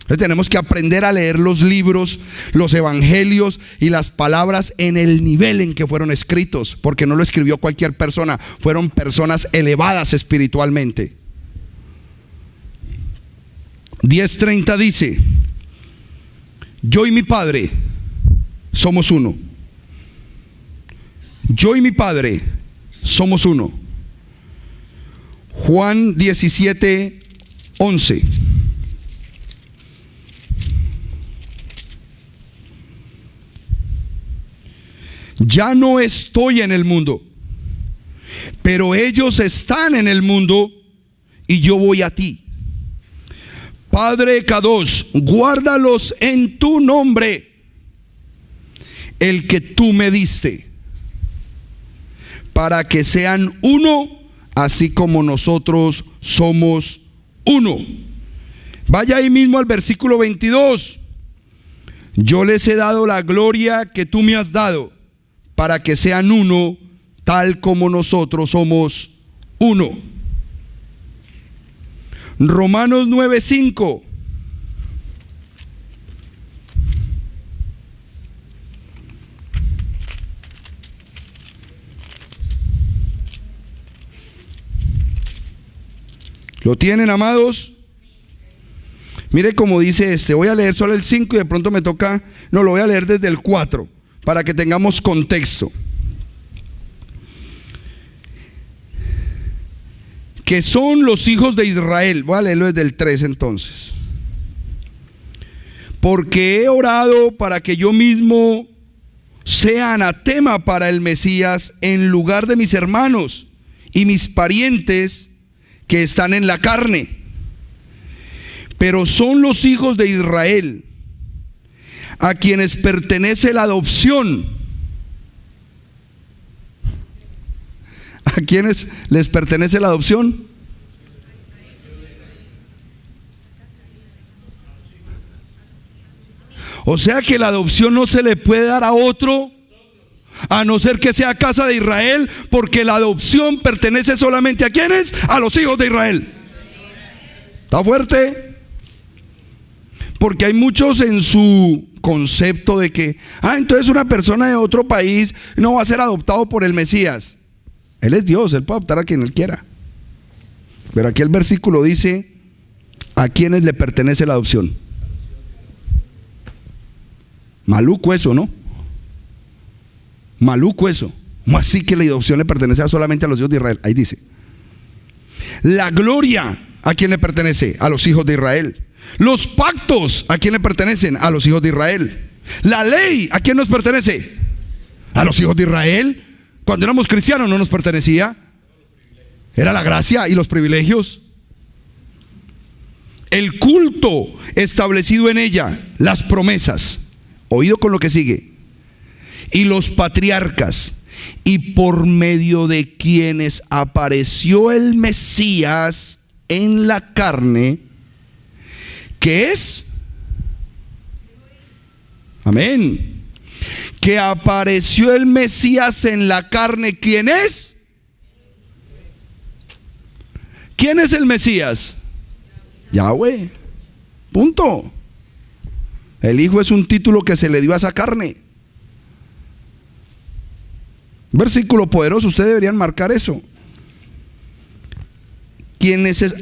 Entonces tenemos que aprender a leer los libros, los evangelios y las palabras en el nivel en que fueron escritos, porque no lo escribió cualquier persona, fueron personas elevadas espiritualmente. 10:30 dice: yo y mi Padre somos uno. Yo y mi Padre somos uno. Juan 17:11. Ya no estoy en el mundo, pero ellos están en el mundo y yo voy a ti. Padre Kadosh, guárdalos en tu nombre, el que tú me diste, para que sean uno, así como nosotros somos uno. Vaya ahí mismo al versículo 22. Yo les he dado la gloria que tú me has dado, para que sean uno, tal como nosotros somos uno. Romanos 9:5. ¿Lo tienen, amados? Mire cómo dice voy a leer solo el 5 y de pronto me toca, no, lo voy a leer desde el 4 para que tengamos contexto. Que son los hijos de Israel. Voy a leerlo desde el 3 entonces. Porque he orado para que yo mismo sea anatema para el Mesías en lugar de mis hermanos y mis parientes que están en la carne. Pero son los hijos de Israel a quienes pertenece la adopción. ¿A quiénes les pertenece la adopción? O sea que la adopción no se le puede dar a otro, a no ser que sea casa de Israel, porque la adopción pertenece solamente a ¿quiénes? A los hijos de Israel. ¿Está fuerte? Porque hay muchos en su concepto de que, entonces una persona de otro país no va a ser adoptado por el Mesías. Él es Dios, Él puede adoptar a quien Él quiera. Pero aquí el versículo dice, ¿a quiénes le pertenece la adopción? Maluco eso, ¿no? Maluco eso. ¿Cómo así que la adopción le pertenece solamente a los hijos de Israel? Ahí dice. La gloria, ¿a quién le pertenece? A los hijos de Israel. Los pactos, ¿a quién le pertenecen? A los hijos de Israel. La ley, ¿a quién nos pertenece? A los hijos de Israel. Cuando éramos cristianos no nos pertenecía. Era la gracia y los privilegios. El culto establecido en ella, las promesas. Oído con lo que sigue. Y los patriarcas, y por medio de quienes apareció el Mesías en la carne, que es, amén, que apareció el Mesías en la carne. ¿Quién es? ¿Quién es el Mesías? Yahweh. Punto. El Hijo es un título que se le dio a esa carne. Versículo poderoso, ustedes deberían marcar eso.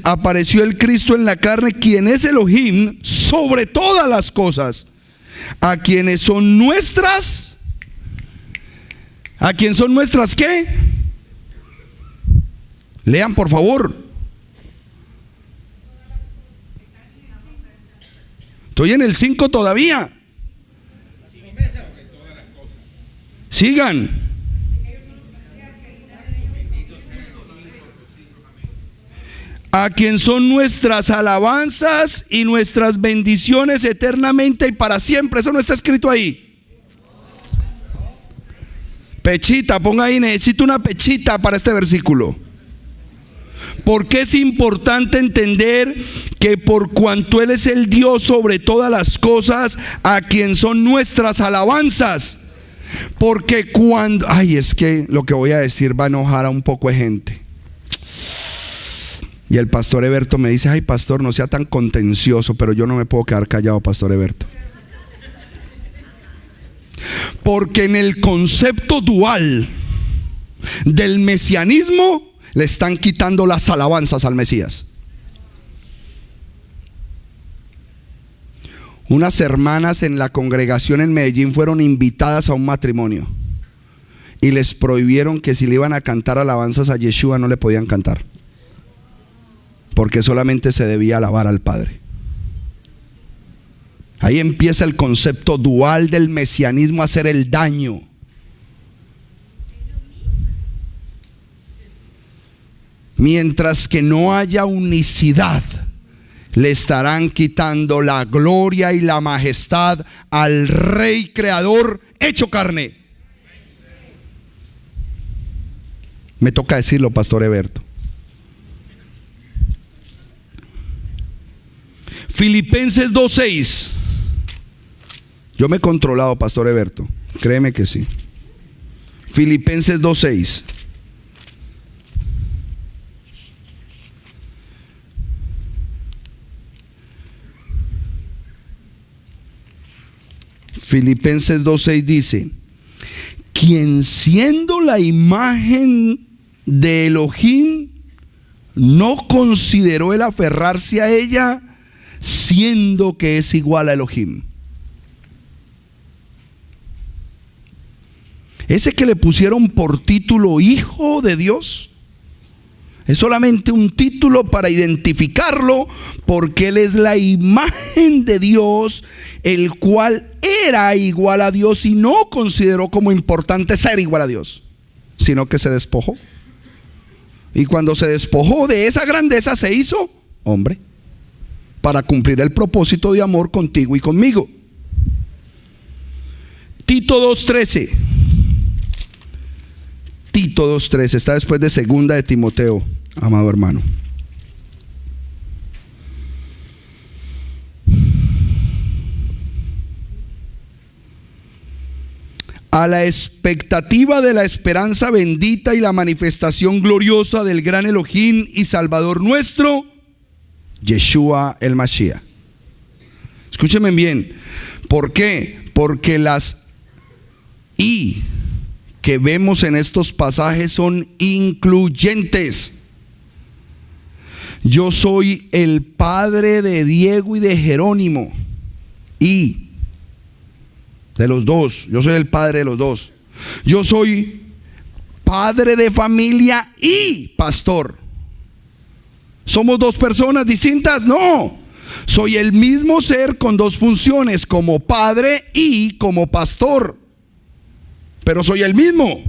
Apareció el Cristo en la carne, quien es Elohim sobre todas las cosas, a quienes son nuestras. ¿A quién son nuestras qué? Lean por favor. Estoy en el 5 todavía. Sigan. A quien son nuestras alabanzas y nuestras bendiciones eternamente y para siempre. Eso no está escrito ahí. Pechita, ponga ahí, necesito una pechita para este versículo. Porque es importante entender que por cuanto Él es el Dios sobre todas las cosas, a quien son nuestras alabanzas. Porque cuando, es que lo que voy a decir va a enojar a un poco de gente. Y el pastor Eberto me dice, pastor, no sea tan contencioso, pero yo no me puedo quedar callado, pastor Eberto. Porque en el concepto dual del mesianismo le están quitando las alabanzas al Mesías. Unas hermanas en la congregación en Medellín fueron invitadas a un matrimonio y les prohibieron que si le iban a cantar alabanzas a Yeshua no le podían cantar, porque solamente se debía alabar al Padre. Ahí empieza el concepto dual del mesianismo a hacer el daño. Mientras que no haya unicidad, le estarán quitando la gloria y la majestad al Rey Creador hecho carne. Me toca decirlo, Pastor Eberto. Filipenses 2:6. Yo me he controlado, Pastor Eberto, créeme que sí. Filipenses 2:6. Filipenses 2:6 dice: quien siendo la imagen de Elohim no consideró el aferrarse a ella, siendo que es igual a Elohim. Ese que le pusieron por título Hijo de Dios es solamente un título para identificarlo, porque Él es la imagen de Dios, el cual era igual a Dios y no consideró como importante ser igual a Dios, sino que se despojó. Y cuando se despojó de esa grandeza, se hizo hombre para cumplir el propósito de amor contigo y conmigo. Tito 2:13. Tito 2:13 está después de segunda de Timoteo, amado hermano. A la expectativa de la esperanza bendita y la manifestación gloriosa del gran Elohim y Salvador nuestro, Yeshua el Mashiach. Escúchenme bien. ¿Por qué? Porque las "y" que vemos en estos pasajes son incluyentes. Yo soy el padre de Diego y de Jerónimo, y de los dos, yo soy el padre de los dos. Yo soy padre de familia y pastor. ¿Somos dos personas distintas? No. Soy el mismo ser con dos funciones, como padre y como pastor. Pero soy el mismo.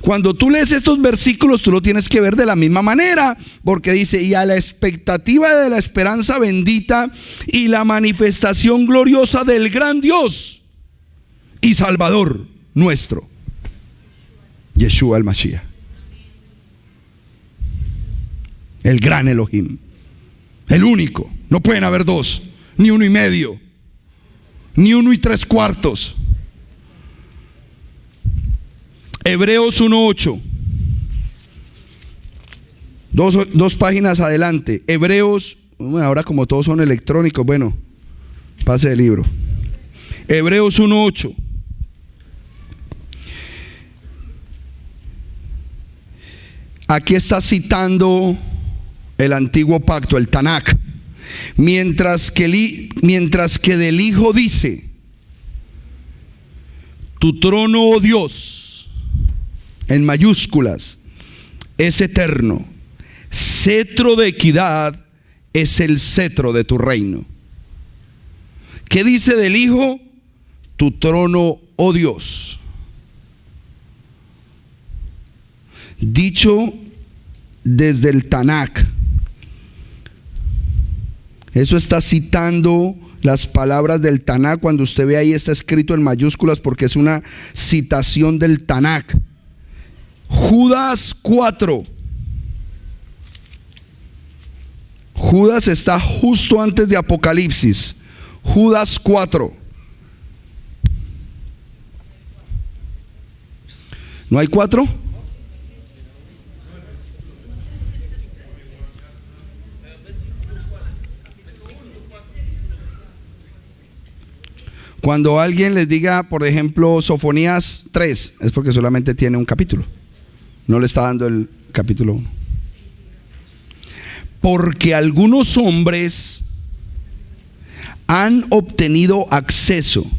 Cuando tú lees estos versículos, tú lo tienes que ver de la misma manera, porque dice: y a la expectativa de la esperanza bendita y la manifestación gloriosa del gran Dios y Salvador nuestro, Yeshua el Mashiach, el gran Elohim, el único. No pueden haber dos, ni uno y medio, ni uno y tres cuartos. Hebreos 1:8. Dos páginas adelante. Hebreos, ahora como todos son electrónicos, bueno, pase el libro. Hebreos 1:8. Aquí está citando el antiguo pacto, el Tanakh. Mientras que del Hijo dice: tu trono, oh Dios, en mayúsculas, es eterno. Cetro de equidad es el cetro de tu reino. ¿Qué dice del Hijo? Tu trono, oh Dios. Dicho desde el Tanakh. Eso está citando las palabras del Tanakh. Cuando usted ve ahí, está escrito en mayúsculas porque es una citación del Tanakh. Judas 4. Judas está justo antes de Apocalipsis. Judas 4. ¿No hay 4? Cuando alguien les diga, por ejemplo, Sofonías 3, es porque solamente tiene un capítulo. No le está dando el capítulo 1. Porque algunos hombres han obtenido acceso,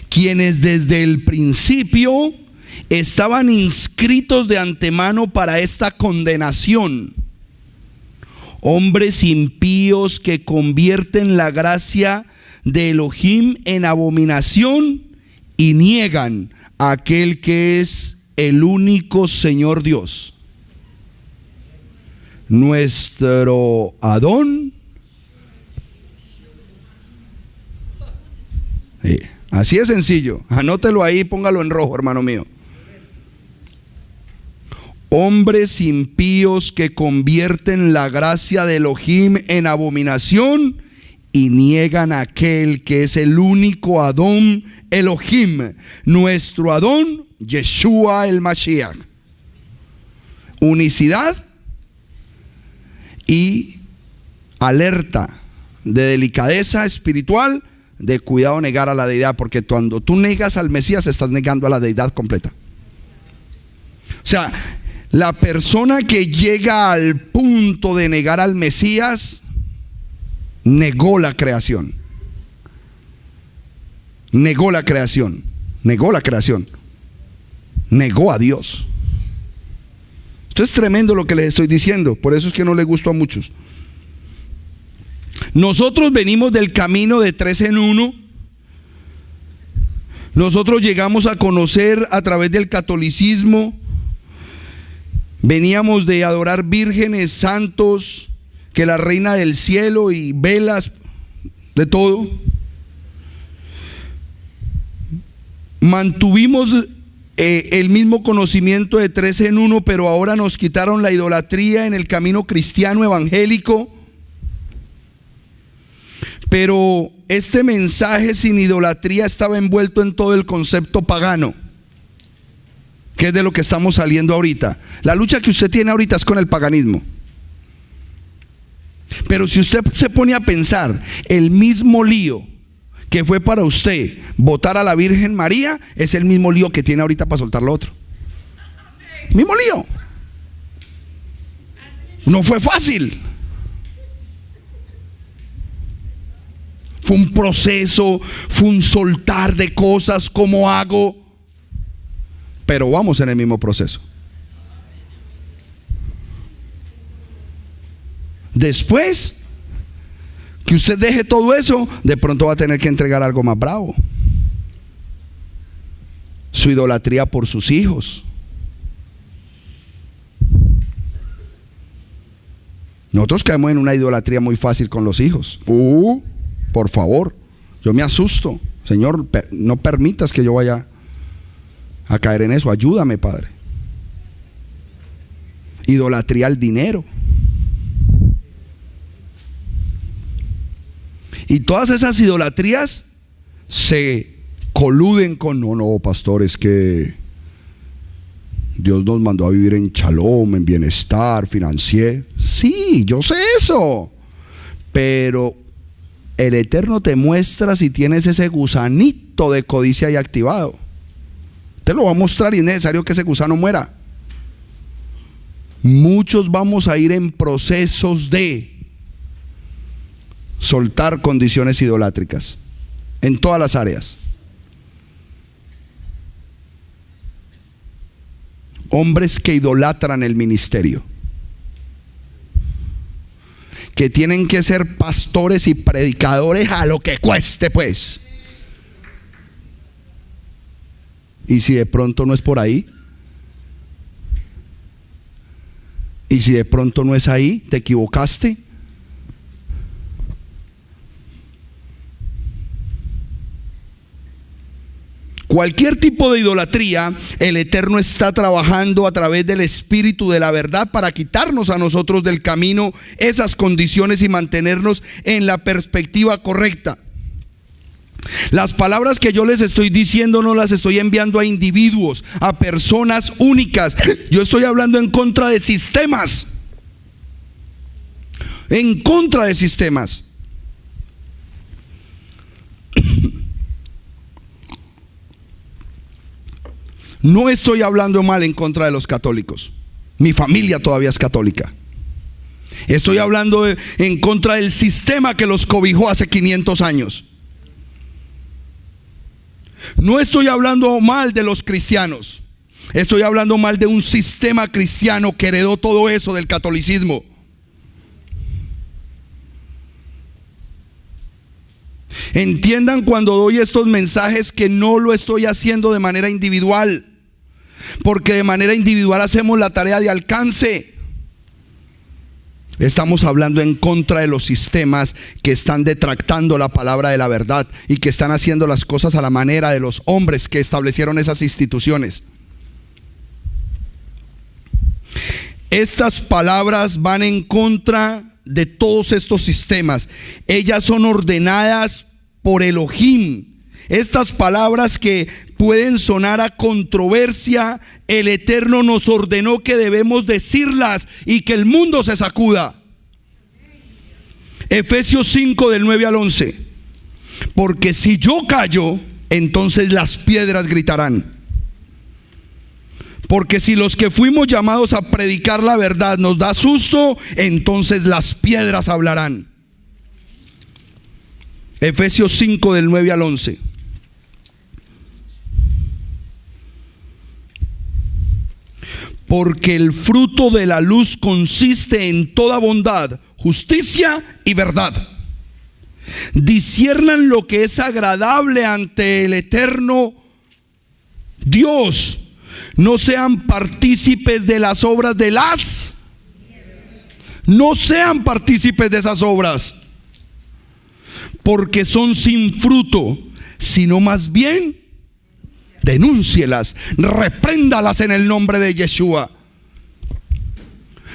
quienes desde el principio estaban inscritos de antemano para esta condenación, hombres impíos que convierten la gracia de Elohim en abominación y niegan a aquel que es el único Señor Dios, nuestro Adón. Así es sencillo, anótelo ahí, póngalo en rojo, hermano mío. Hombres impíos que convierten la gracia de Elohim en abominación y niegan a aquel que es el único Adón Elohim, nuestro Adón Yeshua el Mashiach. Unicidad y alerta de delicadeza espiritual, de cuidado negar a la deidad, porque cuando tú negas al Mesías estás negando a la deidad completa. O sea, la persona que llega al punto de negar al Mesías negó la creación. Negó la creación. Negó la creación. Negó a Dios. Esto es tremendo lo que les estoy diciendo. Por eso es que no le gustó a muchos. Nosotros venimos del camino de 3 en 1. Nosotros llegamos a conocer a través del catolicismo. Veníamos de adorar vírgenes, santos, que la reina del cielo y velas, de todo. Mantuvimos el mismo conocimiento de 3 en 1, pero ahora nos quitaron la idolatría en el camino cristiano evangélico. Pero este mensaje sin idolatría estaba envuelto en todo el concepto pagano, que es de lo que estamos saliendo ahorita. La lucha que usted tiene ahorita es con el paganismo. Pero si usted se pone a pensar, el mismo lío que fue para usted votar a la Virgen María es el mismo lío que tiene ahorita para soltar lo otro. Mismo lío. No fue fácil. Fue un proceso, fue un soltar de cosas, ¿cómo hago? Pero vamos en el mismo proceso. Después que usted deje todo eso, de pronto va a tener que entregar algo más bravo. Su idolatría por sus hijos. Nosotros caemos en una idolatría muy fácil con los hijos. Por favor, yo me asusto. Señor, no permitas que yo vaya a caer en eso. Ayúdame, Padre. Idolatría al dinero. Y todas esas idolatrías se coluden con, no, pastor, es que Dios nos mandó a vivir en shalom, en bienestar financiero. Sí, yo sé eso. Pero el Eterno te muestra si tienes ese gusanito de codicia ahí activado. Te lo va a mostrar y es necesario que ese gusano muera. Muchos vamos a ir en procesos de soltar condiciones idolátricas en todas las áreas. Hombres que idolatran el ministerio, que tienen que ser pastores y predicadores a lo que cueste, pues. Y si de pronto no es por ahí, y si de pronto no es ahí, te equivocaste. Cualquier tipo de idolatría, el Eterno está trabajando a través del Espíritu de la verdad para quitarnos a nosotros del camino esas condiciones y mantenernos en la perspectiva correcta. Las palabras que yo les estoy diciendo no las estoy enviando a individuos, a personas únicas. Yo estoy hablando en contra de sistemas. En contra de sistemas. No estoy hablando mal en contra de los católicos. Mi familia todavía es católica. Estoy hablando en contra del sistema que los cobijó hace 500 años. No estoy hablando mal de los cristianos. Estoy hablando mal de un sistema cristiano que heredó todo eso del catolicismo. Entiendan cuando doy estos mensajes que no lo estoy haciendo de manera individual, porque de manera individual hacemos la tarea de alcance. Estamos hablando en contra de los sistemas que están detractando la palabra de la verdad y que están haciendo las cosas a la manera de los hombres que establecieron esas instituciones. Estas palabras van en contra de todos estos sistemas. Ellas son ordenadas por Elohim. Estas palabras que pueden sonar a controversia, el Eterno nos ordenó que debemos decirlas y que el mundo se sacuda. Efesios 5 del 9 al 11. Porque si yo callo, entonces las piedras gritarán. Porque si los que fuimos llamados a predicar la verdad nos da susto, entonces las piedras hablarán. Efesios 5 del 9 al 11. Porque el fruto de la luz consiste en toda bondad, justicia y verdad. Disciernan lo que es agradable ante el eterno Dios. No sean partícipes de las obras de las. No sean partícipes de esas obras, porque son sin fruto, sino más bien denúncielas, repréndalas en el nombre de Yeshua.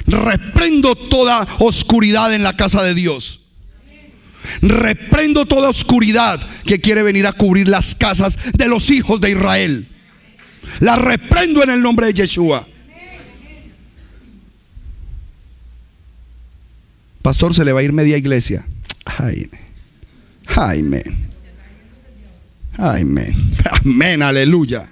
Reprendo toda oscuridad en la casa de Dios. Reprendo toda oscuridad que quiere venir a cubrir las casas de los hijos de Israel. La reprendo en el nombre de Yeshua. Pastor, se le va a ir media iglesia. Ay, amén. Amén. Amén, aleluya.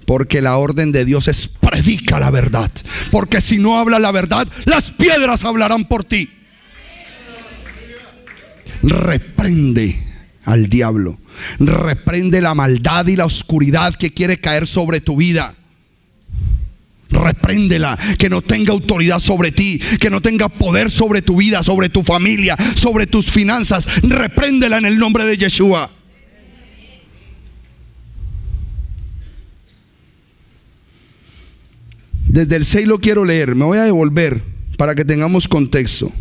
Porque la orden de Dios es predica la verdad. Porque si no habla la verdad, las piedras hablarán por ti. Reprende al diablo. Reprende la maldad y la oscuridad que quiere caer sobre tu vida. Repréndela, que no tenga autoridad sobre ti, que no tenga poder sobre tu vida, sobre tu familia, sobre tus finanzas. Repréndela en el nombre de Yeshua. Desde el 6 lo quiero leer, me voy a devolver para que tengamos contexto.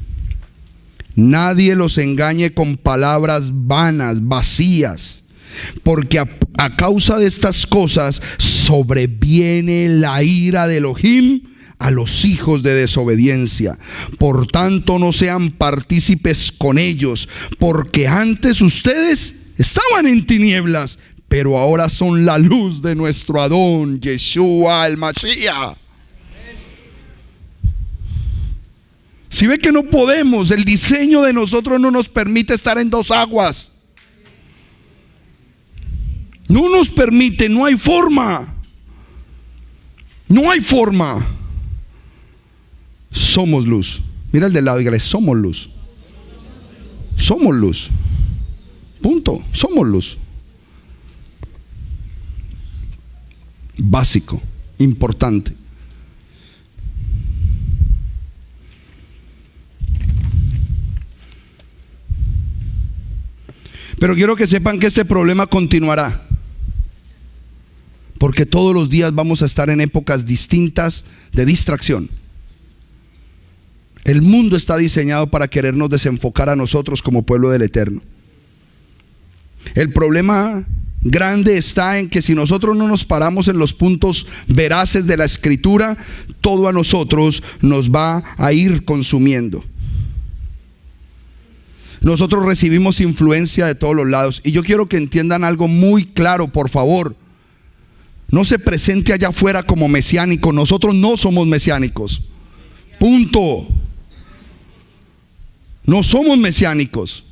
Nadie los engañe con palabras vanas, vacías, porque a causa de estas cosas sobreviene la ira de Elohim a los hijos de desobediencia. Por tanto, no sean partícipes con ellos, porque antes ustedes estaban en tinieblas, pero ahora son la luz de nuestro Adón, Yeshua el Mashiach. Si ve que no podemos, el diseño de nosotros no nos permite estar en dos aguas. No nos permite, no hay forma. No hay forma. Somos luz. Mira el del lado, dígale, somos luz. Somos luz. Punto. Somos luz. Básico, importante. Pero quiero que sepan que este problema continuará, porque todos los días vamos a estar en épocas distintas de distracción. El mundo está diseñado para querernos desenfocar a nosotros como pueblo del Eterno. El problema grande está en que si nosotros no nos paramos en los puntos veraces de la Escritura, todo a nosotros nos va a ir consumiendo. Nosotros recibimos influencia de todos los lados. Y yo quiero que entiendan algo muy claro, por favor. No se presente allá afuera como mesiánico. Nosotros no somos mesiánicos. Punto. No somos mesiánicos.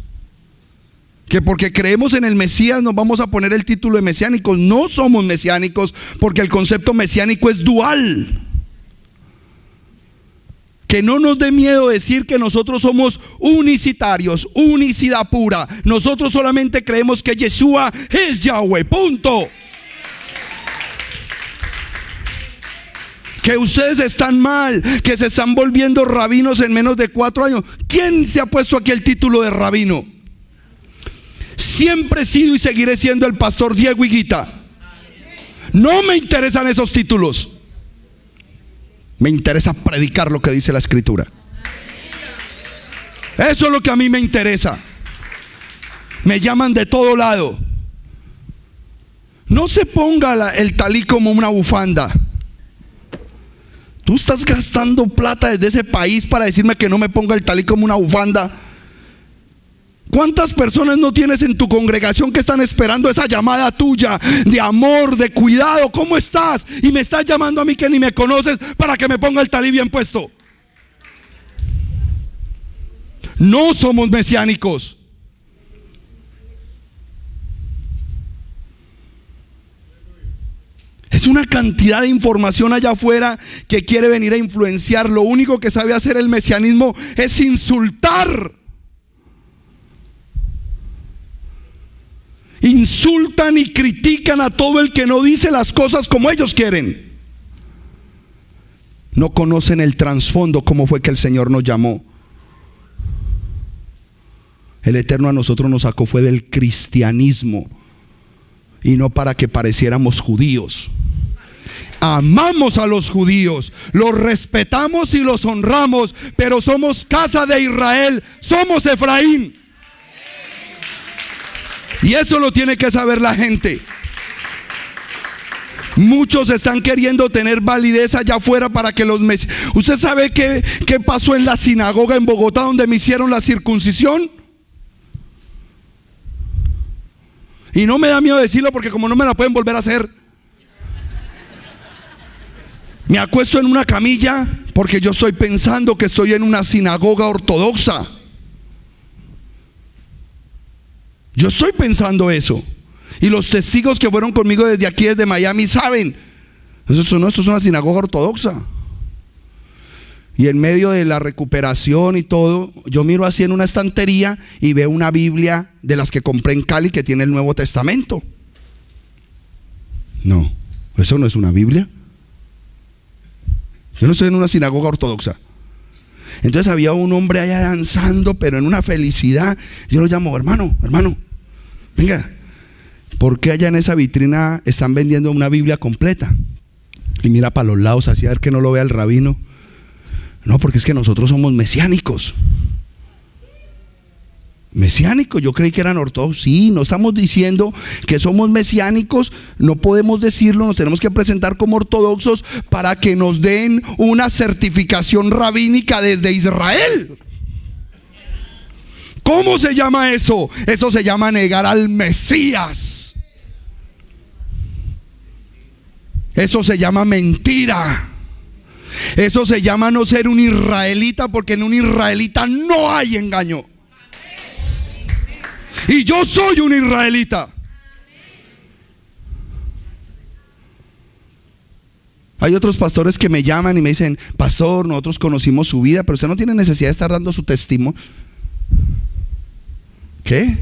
Que porque creemos en el Mesías nos vamos a poner el título de mesiánicos. No somos mesiánicos, porque el concepto mesiánico es dual. Que no nos dé miedo decir que nosotros somos unicitarios, unicidad pura. Nosotros solamente creemos que Yeshua es Yahweh, punto. Que ustedes están mal, que se están volviendo rabinos en menos de 4 años. ¿Quién se ha puesto aquí el título de rabino? Siempre he sido y seguiré siendo el pastor Diego Higuita. No me interesan esos títulos. Me interesa predicar lo que dice la Escritura. Eso es lo que a mí me interesa. Me llaman de todo lado. No se ponga el talí como una bufanda. Tú estás gastando plata desde ese país para decirme que no me ponga el talí como una bufanda. ¿Cuántas personas no tienes en tu congregación que están esperando esa llamada tuya de amor, de cuidado? ¿Cómo estás? Y me estás llamando a mí que ni me conoces para que me ponga el talí bien puesto. No somos mesiánicos. Es una cantidad de información allá afuera que quiere venir a influenciar. Lo único que sabe hacer el mesianismo es insultar. Insultan y critican a todo el que no dice las cosas como ellos quieren. No conocen el trasfondo, cómo fue que el Señor nos llamó. El Eterno a nosotros nos sacó fue del cristianismo, y no para que pareciéramos judíos. Amamos a los judíos, los respetamos y los honramos, pero somos casa de Israel, somos Efraín. Y eso lo tiene que saber la gente. Muchos están queriendo tener validez allá afuera para que los ¿Usted sabe qué pasó en la sinagoga en Bogotá donde me hicieron la circuncisión? Y no me da miedo decirlo porque como no me la pueden volver a hacer. Me acuesto en una camilla porque yo estoy pensando que estoy en una sinagoga ortodoxa. Yo estoy pensando eso. Y los testigos que fueron conmigo desde aquí, desde Miami, saben. Esto es una sinagoga ortodoxa. Y en medio de la recuperación y todo, yo miro así en una estantería y veo una Biblia de las que compré en Cali que tiene el Nuevo Testamento. No, eso no es una Biblia. Yo no estoy en una sinagoga ortodoxa. Entonces había un hombre allá danzando, pero en una felicidad. Yo lo llamo, hermano, venga, ¿por qué allá en esa vitrina están vendiendo una Biblia completa? Y mira para los lados así a ver que no lo vea el rabino. No, porque es que nosotros somos mesiánicos. Mesiánicos, yo creí que eran ortodoxos. Sí, no estamos diciendo que somos mesiánicos, no podemos decirlo, nos tenemos que presentar como ortodoxos para que nos den una certificación rabínica desde Israel. ¿Cómo se llama eso? Eso se llama negar al Mesías. Eso se llama mentira. Eso se llama no ser un israelita, porque en un israelita no hay engaño. Y yo soy un israelita. Hay otros pastores que me llaman y me dicen: pastor, nosotros conocimos su vida, pero usted no tiene necesidad de estar dando su testimonio. ¿Qué?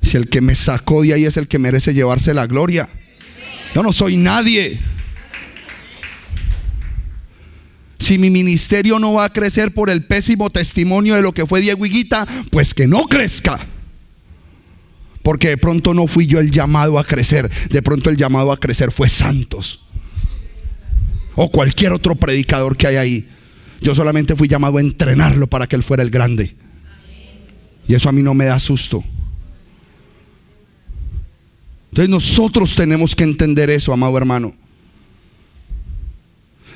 Si el que me sacó de ahí es el que merece llevarse la gloria. Yo no soy nadie. Si mi ministerio no va a crecer por el pésimo testimonio de lo que fue Diego Higuita, pues que no crezca. Porque de pronto no fui yo el llamado a crecer. De pronto el llamado a crecer fue Santos o cualquier otro predicador que hay ahí. Yo solamente fui llamado a entrenarlo para que él fuera el grande. Y eso a mí no me da susto. Entonces nosotros tenemos que entender eso, amado hermano.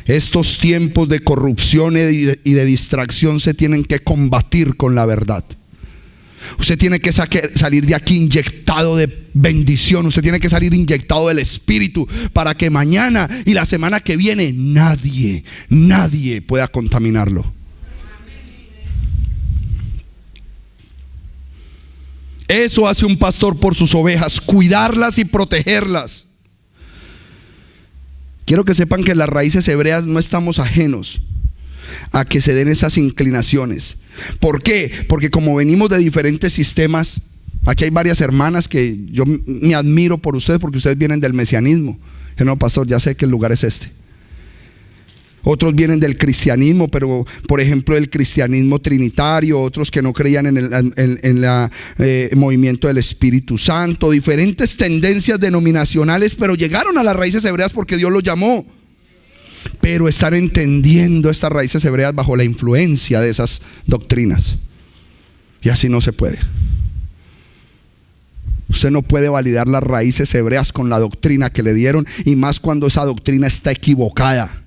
Estos tiempos de corrupción y de distracción se tienen que combatir con la verdad. Usted tiene que salir de aquí inyectado de bendición. Usted tiene que salir inyectado del Espíritu, para que mañana y la semana que viene nadie pueda contaminarlo. Eso hace un pastor por sus ovejas: cuidarlas y protegerlas. Quiero que sepan que las raíces hebreas no estamos ajenos a que se den esas inclinaciones. ¿Por qué? Porque como venimos de diferentes sistemas, aquí hay varias hermanas que yo me admiro por ustedes porque ustedes vienen del mesianismo. Yo no, pastor, ya sé que el lugar es este. Otros vienen del cristianismo, pero por ejemplo del cristianismo trinitario, otros que no creían en el movimiento del Espíritu Santo, diferentes tendencias denominacionales, pero llegaron a las raíces hebreas porque Dios los llamó. Pero están entendiendo estas raíces hebreas bajo la influencia de esas doctrinas. Y así no se puede. Usted no puede validar las raíces hebreas con la doctrina que le dieron, y más cuando esa doctrina está equivocada.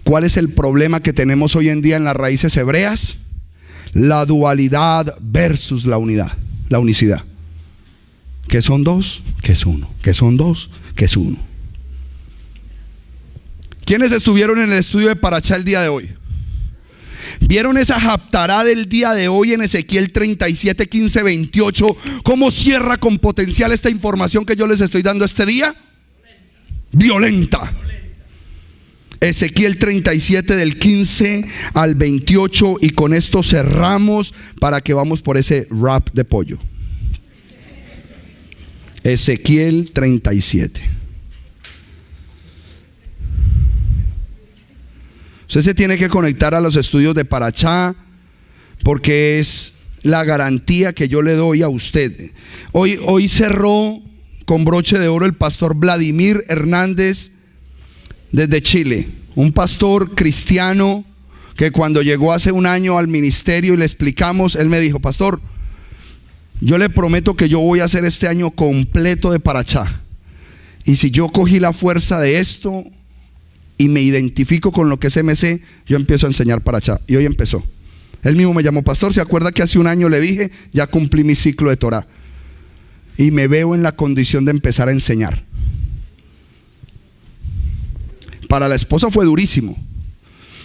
¿Cuál es el problema que tenemos hoy en día en las raíces hebreas? La dualidad versus la unidad, la unicidad. ¿Qué son dos? ¿Qué es uno? ¿Qué son dos? ¿Qué es uno? ¿Quiénes estuvieron en el estudio de Parachá el día de hoy? ¿Vieron esa haftará del día de hoy en Ezequiel 37, 15, 28? ¿Cómo cierra con potencial esta información que yo les estoy dando este día? Violenta. Ezequiel 37 del 15 al 28, y con esto cerramos para que vamos por ese wrap de pollo. Ezequiel 37. Usted se tiene que conectar a los estudios de Parachá porque es la garantía que yo le doy a usted. Hoy cerró con broche de oro el pastor Vladimir Hernández desde Chile, un pastor cristiano que cuando llegó hace un año al ministerio y le explicamos, él me dijo: pastor, yo le prometo que yo voy a hacer este año completo de Parachá, y si yo cogí la fuerza de esto y me identifico con lo que es MC, yo empiezo a enseñar Parachá. Y hoy empezó. Él mismo me llamó: pastor, ¿se acuerda que hace un año le dije? Ya cumplí mi ciclo de Torah y me veo en la condición de empezar a enseñar. Para la esposa fue durísimo,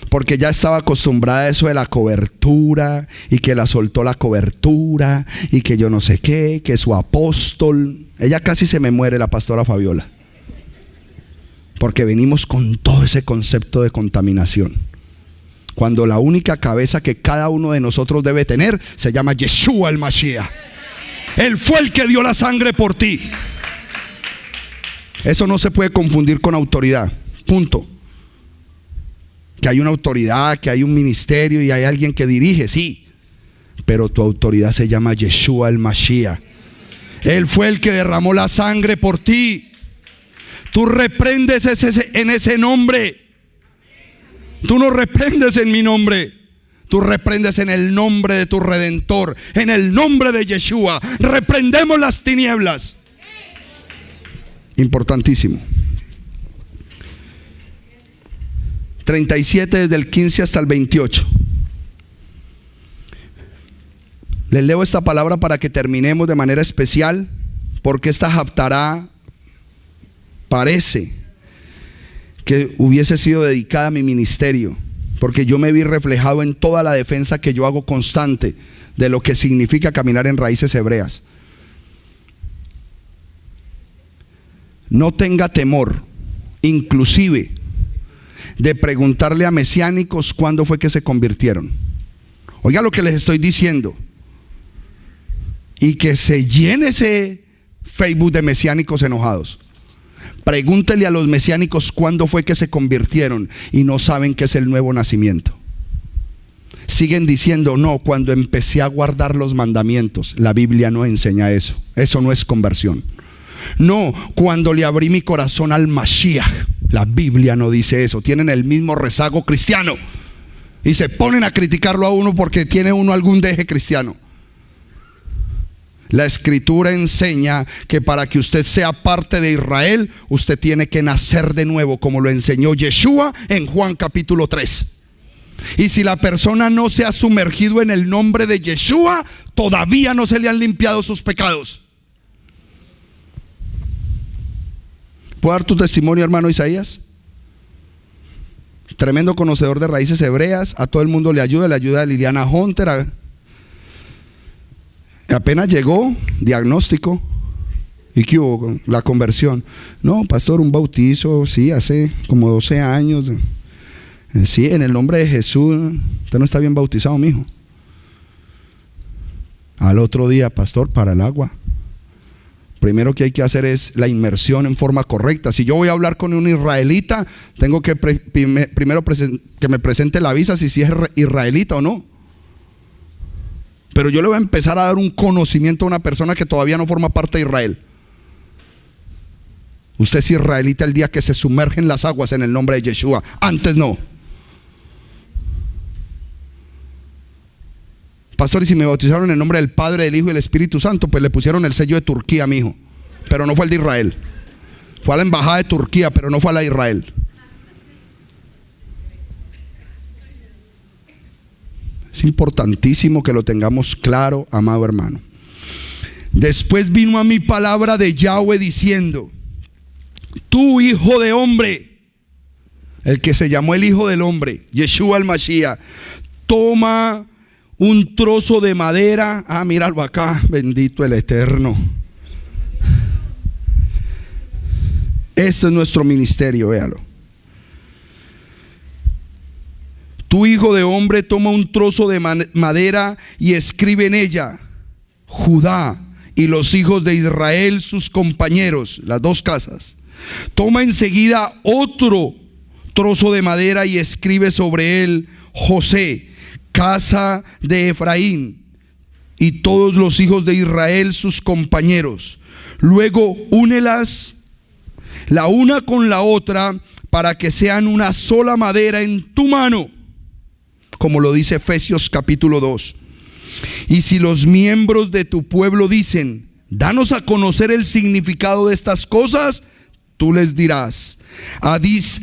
porque ya estaba acostumbrada a eso de la cobertura, y que la soltó la cobertura, y que yo no sé qué, que su apóstol. Ella casi se me muere, la pastora Fabiola, porque venimos con todo ese concepto de contaminación, cuando la única cabeza que cada uno de nosotros debe tener se llama Yeshua el Mashiach. Él fue el que dio la sangre por ti. Eso no se puede confundir con autoridad. Punto. Que hay una autoridad, que hay un ministerio y hay alguien que dirige, sí, pero tu autoridad se llama Yeshua el Mashiach. Él fue el que derramó la sangre por ti. Tú reprendes en ese nombre. Tú no reprendes en mi nombre, tú reprendes en el nombre de tu Redentor, en el nombre de Yeshua. Reprendemos las tinieblas. Importantísimo. 37 desde el 15 hasta el 28. Les leo esta palabra para que terminemos de manera especial, porque esta haftará parece que hubiese sido dedicada a mi ministerio, porque yo me vi reflejado en toda la defensa que yo hago constante de lo que significa caminar en raíces hebreas. No tenga temor, inclusive, de preguntarle a mesiánicos cuándo fue que se convirtieron. Oiga lo que les estoy diciendo, y que se llene ese Facebook de mesiánicos enojados. Pregúntele a los mesiánicos cuándo fue que se convirtieron y no saben qué es el nuevo nacimiento. Siguen diciendo: no, cuando empecé a guardar los mandamientos. La Biblia no enseña eso. Eso no es conversión. No, cuando le abrí mi corazón al Mashiach. La Biblia no dice eso. Tienen el mismo rezago cristiano y se ponen a criticarlo a uno porque tiene uno algún deje cristiano. La Escritura enseña que para que usted sea parte de Israel, usted tiene que nacer de nuevo, como lo enseñó Yeshua en Juan capítulo 3. Y si la persona no se ha sumergido en el nombre de Yeshua, todavía no se le han limpiado sus pecados. ¿Puedo dar tu testimonio, hermano Isaías? Tremendo conocedor de raíces hebreas. A todo el mundo le ayuda a Liliana Hunter. Apenas llegó, diagnóstico, ¿Y qué hubo con la conversión? No, pastor, un bautizo, sí, hace como 12 años. Sí, en el nombre de Jesús. Usted no está bien bautizado, mijo. Al otro día, pastor, para el agua. Primero que hay que hacer es la inmersión en forma correcta. Si yo voy a hablar con un israelita, tengo que primero que me presente la visa si es israelita o no. Pero yo le voy a empezar a dar un conocimiento a una persona que todavía no forma parte de Israel. Usted es israelita el día que se sumerge en las aguas en el nombre de Yeshua. Antes no. Pastor, y si me bautizaron en el nombre del Padre, del Hijo y del Espíritu Santo, pues le pusieron el sello de Turquía a mi hijo. Pero no fue el de Israel. Fue a la embajada de Turquía, pero no fue a la de Israel. Es importantísimo que lo tengamos claro, amado hermano. Después vino a mí palabra de Yahweh diciendo: tú, hijo de hombre, el que se llamó el hijo del hombre, Yeshua el Mashiach, toma un trozo de madera. Míralo acá, bendito el Eterno. Este es nuestro ministerio, véalo. Tu hijo de hombre, toma un trozo de madera y escribe en ella: Judá y los hijos de Israel, sus compañeros, las dos casas. Toma enseguida otro trozo de madera y escribe sobre él: José, casa de Efraín, y todos los hijos de Israel, sus compañeros. Luego únelas la una con la otra para que sean una sola madera en tu mano, como lo dice Efesios capítulo 2. Y si los miembros de tu pueblo dicen: danos a conocer el significado de estas cosas, tú les dirás: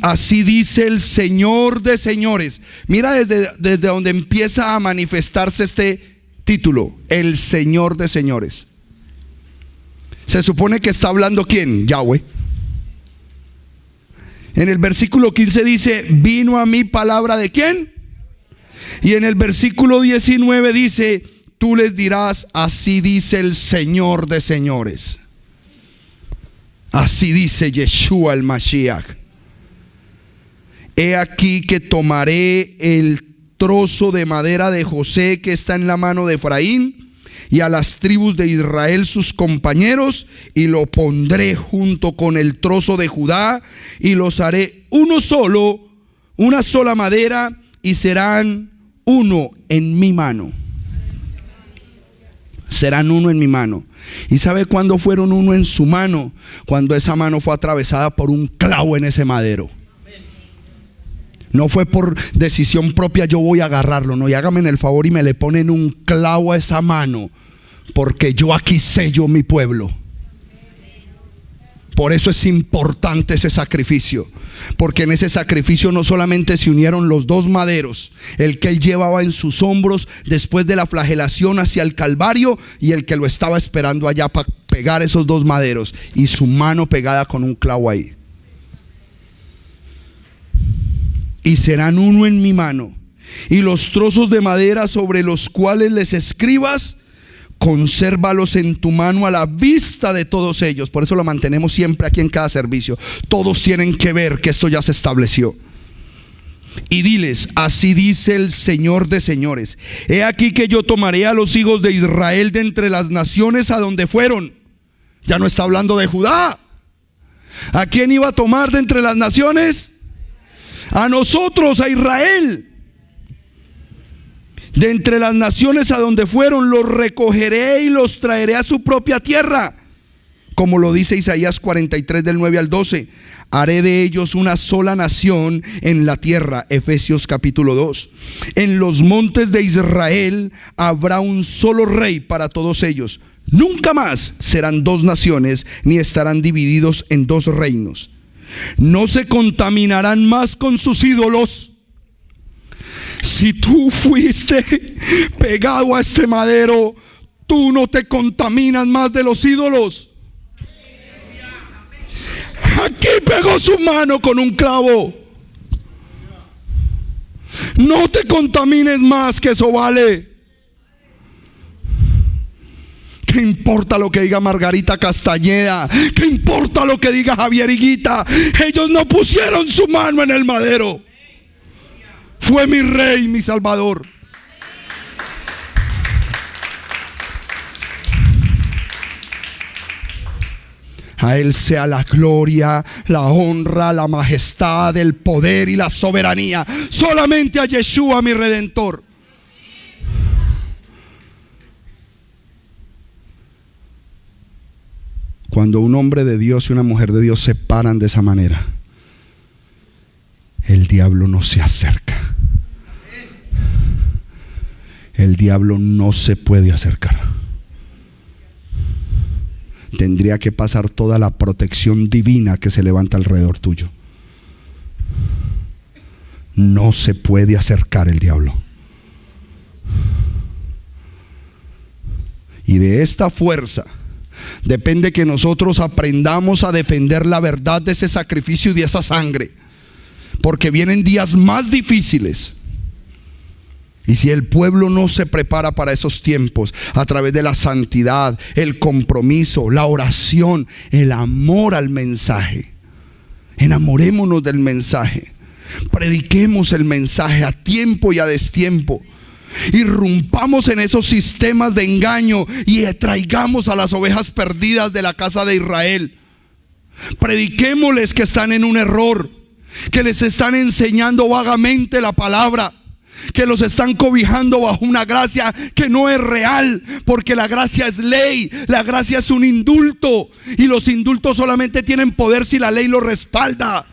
así dice el Señor de señores. Mira desde donde empieza a manifestarse este título, el Señor de señores. Se supone que está hablando ¿quién? Yahweh. En el versículo 15 dice: vino a mí palabra de ¿quién? Y en el versículo 19 dice: tú les dirás: así dice el Señor de señores. Así dice Yeshua el Mashiach. He aquí que tomaré el trozo de madera de José que está en la mano de Efraín, y a las tribus de Israel sus compañeros, y lo pondré junto con el trozo de Judá, y los haré uno solo, una sola madera, y serán uno en mi mano. Serán uno en mi mano. ¿Y sabe cuándo fueron uno en su mano? Cuando esa mano fue atravesada por un clavo en ese madero. No fue por decisión propia: yo voy a agarrarlo. No, y hágame el favor y me le ponen un clavo a esa mano, porque yo aquí sello mi pueblo. Por eso es importante ese sacrificio, porque en ese sacrificio no solamente se unieron los dos maderos, el que él llevaba en sus hombros después de la flagelación hacia el Calvario, y el que lo estaba esperando allá para pegar esos dos maderos, y su mano pegada con un clavo ahí. Y serán uno en mi mano, y los trozos de madera sobre los cuales les escribas, consérvalos en tu mano a la vista de todos ellos. Por eso lo mantenemos siempre aquí en cada servicio. Todos tienen que ver que esto ya se estableció. Y diles: así dice el Señor de señores: he aquí que yo tomaré a los hijos de Israel de entre las naciones a donde fueron. Ya no está hablando de Judá. ¿A quién iba a tomar de entre las naciones? A nosotros, a Israel. De entre las naciones a donde fueron, los recogeré y los traeré a su propia tierra, como lo dice Isaías 43 del 9 al 12. Haré de ellos una sola nación en la tierra. Efesios capítulo 2. En los montes de Israel habrá un solo rey para todos ellos. Nunca más serán dos naciones, ni estarán divididos en dos reinos. No se contaminarán más con sus ídolos. Si tú fuiste pegado a este madero, tú no te contaminas más de los ídolos. Aquí pegó su mano con un clavo. No te contamines más, que eso vale. ¿Qué importa lo que diga Margarita Castañeda? ¿Qué importa lo que diga Javier Higuita? Ellos no pusieron su mano en el madero. Fue mi Rey, mi Salvador. A Él sea la gloria, la honra, la majestad, el poder y la soberanía. Solamente a Yeshua, mi Redentor. Cuando un hombre de Dios y una mujer de Dios se paran de esa manera, el diablo no se acerca. El diablo no se puede acercar. Tendría que pasar toda la protección divina que se levanta alrededor tuyo. No se puede acercar el diablo. Y de esta fuerza depende que nosotros aprendamos a defender la verdad de ese sacrificio y de esa sangre, porque vienen días más difíciles. Y si el pueblo no se prepara para esos tiempos a través de la santidad, el compromiso, la oración, el amor al mensaje, enamorémonos del mensaje, prediquemos el mensaje a tiempo y a destiempo, irrumpamos en esos sistemas de engaño y traigamos a las ovejas perdidas de la casa de Israel. Prediquémosles que están en un error, que les están enseñando vagamente la palabra, que los están cobijando bajo una gracia que no es real, porque la gracia es ley, la gracia es un indulto, y los indultos solamente tienen poder si la ley lo respalda.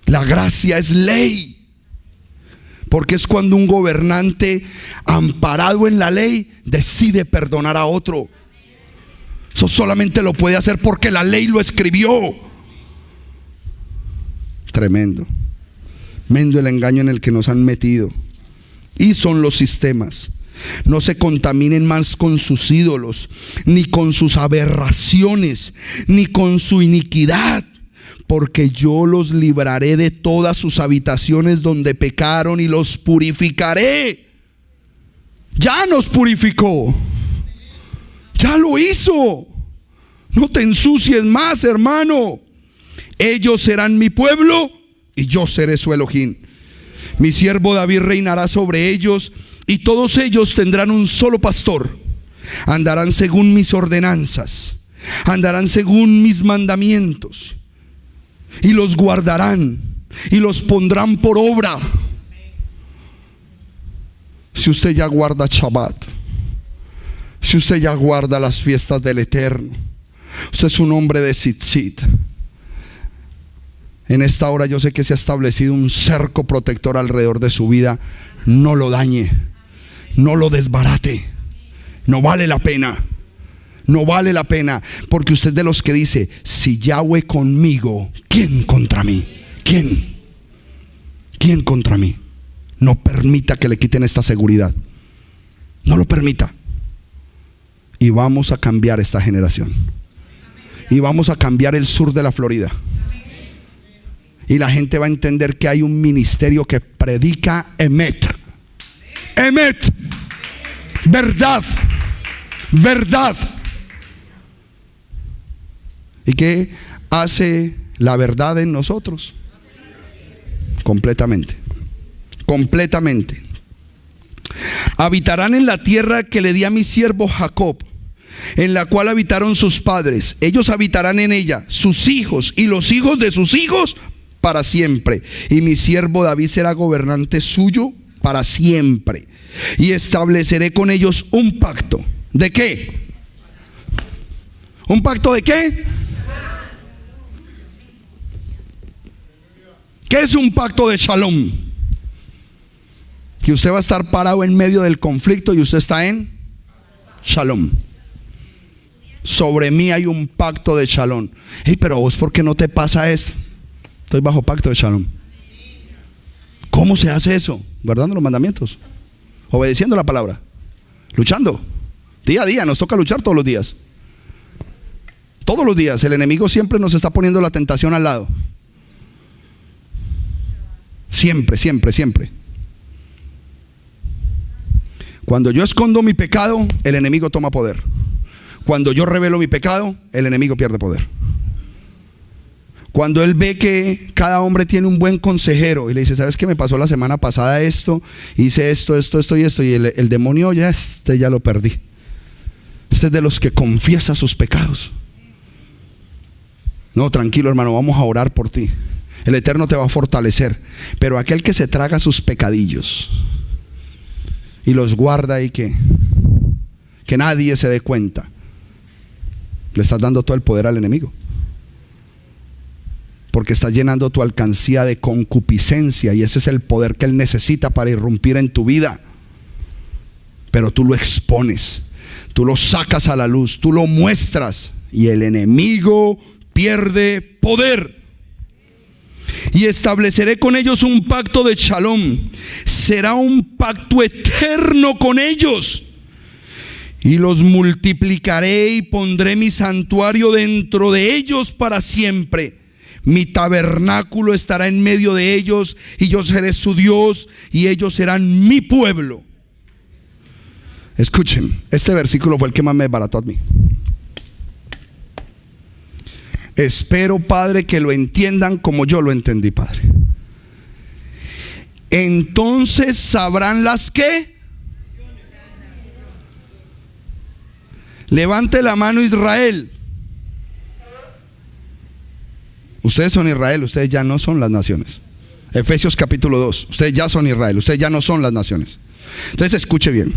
La gracia es ley, porque es cuando un gobernante amparado en la ley decide perdonar a otro. Eso solamente lo puede hacer porque la ley lo escribió. Tremendo, tremendo el engaño en el que nos han metido. Y son los sistemas. No se contaminen más con sus ídolos, ni con sus aberraciones, ni con su iniquidad, porque yo los libraré de todas sus habitaciones donde pecaron y los purificaré. Ya nos purificó, ya lo hizo. No te ensucies más, hermano. Ellos serán mi pueblo y yo seré su Elohim. Mi siervo David reinará sobre ellos, y todos ellos tendrán un solo pastor. Andarán según mis ordenanzas, andarán según mis mandamientos, y los guardarán y los pondrán por obra. Si usted ya guarda Shabbat, si usted ya guarda las fiestas del Eterno, usted es un hombre de tzitzit. En esta hora yo sé que se ha establecido un cerco protector alrededor de su vida. No lo dañe, no lo desbarate. No vale la pena. No vale la pena, porque usted es de los que dice: si Yahweh conmigo, ¿quién contra mí? ¿Quién? ¿Quién contra mí? No permita que le quiten esta seguridad. No lo permita. Y vamos a cambiar esta generación. Y vamos a cambiar el sur de la Florida. Y la gente va a entender que hay un ministerio que predica Emet. Emet. Verdad. Verdad. ¿Y qué hace la verdad en nosotros? Completamente. Completamente. Habitarán en la tierra que le di a mi siervo Jacob, en la cual habitaron sus padres. Ellos habitarán en ella, sus hijos y los hijos de sus hijos para siempre. Y mi siervo David será gobernante suyo para siempre. Y estableceré con ellos un pacto. ¿De qué? ¿Un pacto de qué? ¿Qué es un pacto de shalom? Que usted va a estar parado en medio del conflicto y usted está en shalom. Sobre mí hay un pacto de shalom. Hey, pero vos, ¿por qué no te pasa esto? Estoy bajo pacto de shalom. ¿Cómo se hace eso? Guardando los mandamientos, obedeciendo la palabra, luchando día a día. Nos toca luchar todos los días. Todos los días el enemigo siempre nos está poniendo la tentación al lado. Siempre, siempre, siempre. Cuando yo escondo mi pecado, el enemigo toma poder. Cuando yo revelo mi pecado, el enemigo pierde poder. Cuando él ve que cada hombre tiene un buen consejero y le dice, ¿sabes qué me pasó la semana pasada esto? Hice esto y esto. Y el demonio, ya lo perdí. Este es de los que confiesa sus pecados. No, tranquilo hermano, vamos a orar por ti. El Eterno te va a fortalecer. Pero aquel que se traga sus pecadillos y los guarda y que nadie se dé cuenta, le estás dando todo el poder al enemigo. Porque estás llenando tu alcancía de concupiscencia y ese es el poder que él necesita para irrumpir en tu vida. Pero tú lo expones, tú lo sacas a la luz, tú lo muestras y el enemigo pierde poder. Y estableceré con ellos un pacto de shalom. Será un pacto eterno con ellos. Y los multiplicaré y pondré mi santuario dentro de ellos para siempre. Mi tabernáculo estará en medio de ellos y yo seré su Dios y ellos serán mi pueblo. Escuchen, este versículo fue el que más me desbarató a mí. Espero, Padre, que lo entiendan como yo lo entendí, Padre. Entonces sabrán las que. Levante la mano Israel. Ustedes son Israel, ustedes ya no son las naciones. Efesios capítulo 2, ustedes ya son Israel, ustedes ya no son las naciones. Entonces escuche bien.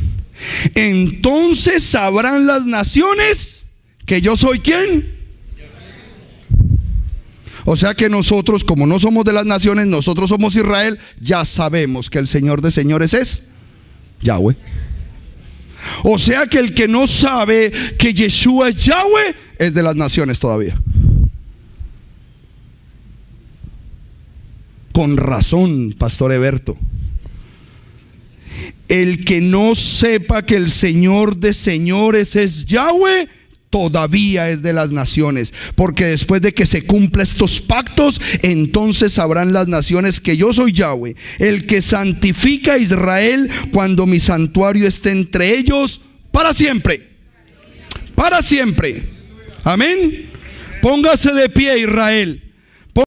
Entonces sabrán las naciones que yo soy ¿quién? O sea que nosotros, como no somos de las naciones, nosotros somos Israel, ya sabemos que el Señor de señores es Yahweh. O sea que el que no sabe que Yeshua es Yahweh es de las naciones todavía. Con razón, Pastor Eberto. El que no sepa que el Señor de señores es Yahweh, todavía es de las naciones. Porque después de que se cumplan estos pactos, entonces sabrán las naciones que yo soy Yahweh, el que santifica a Israel cuando mi santuario esté entre ellos para siempre. Para siempre. Amén. Póngase de pie, Israel.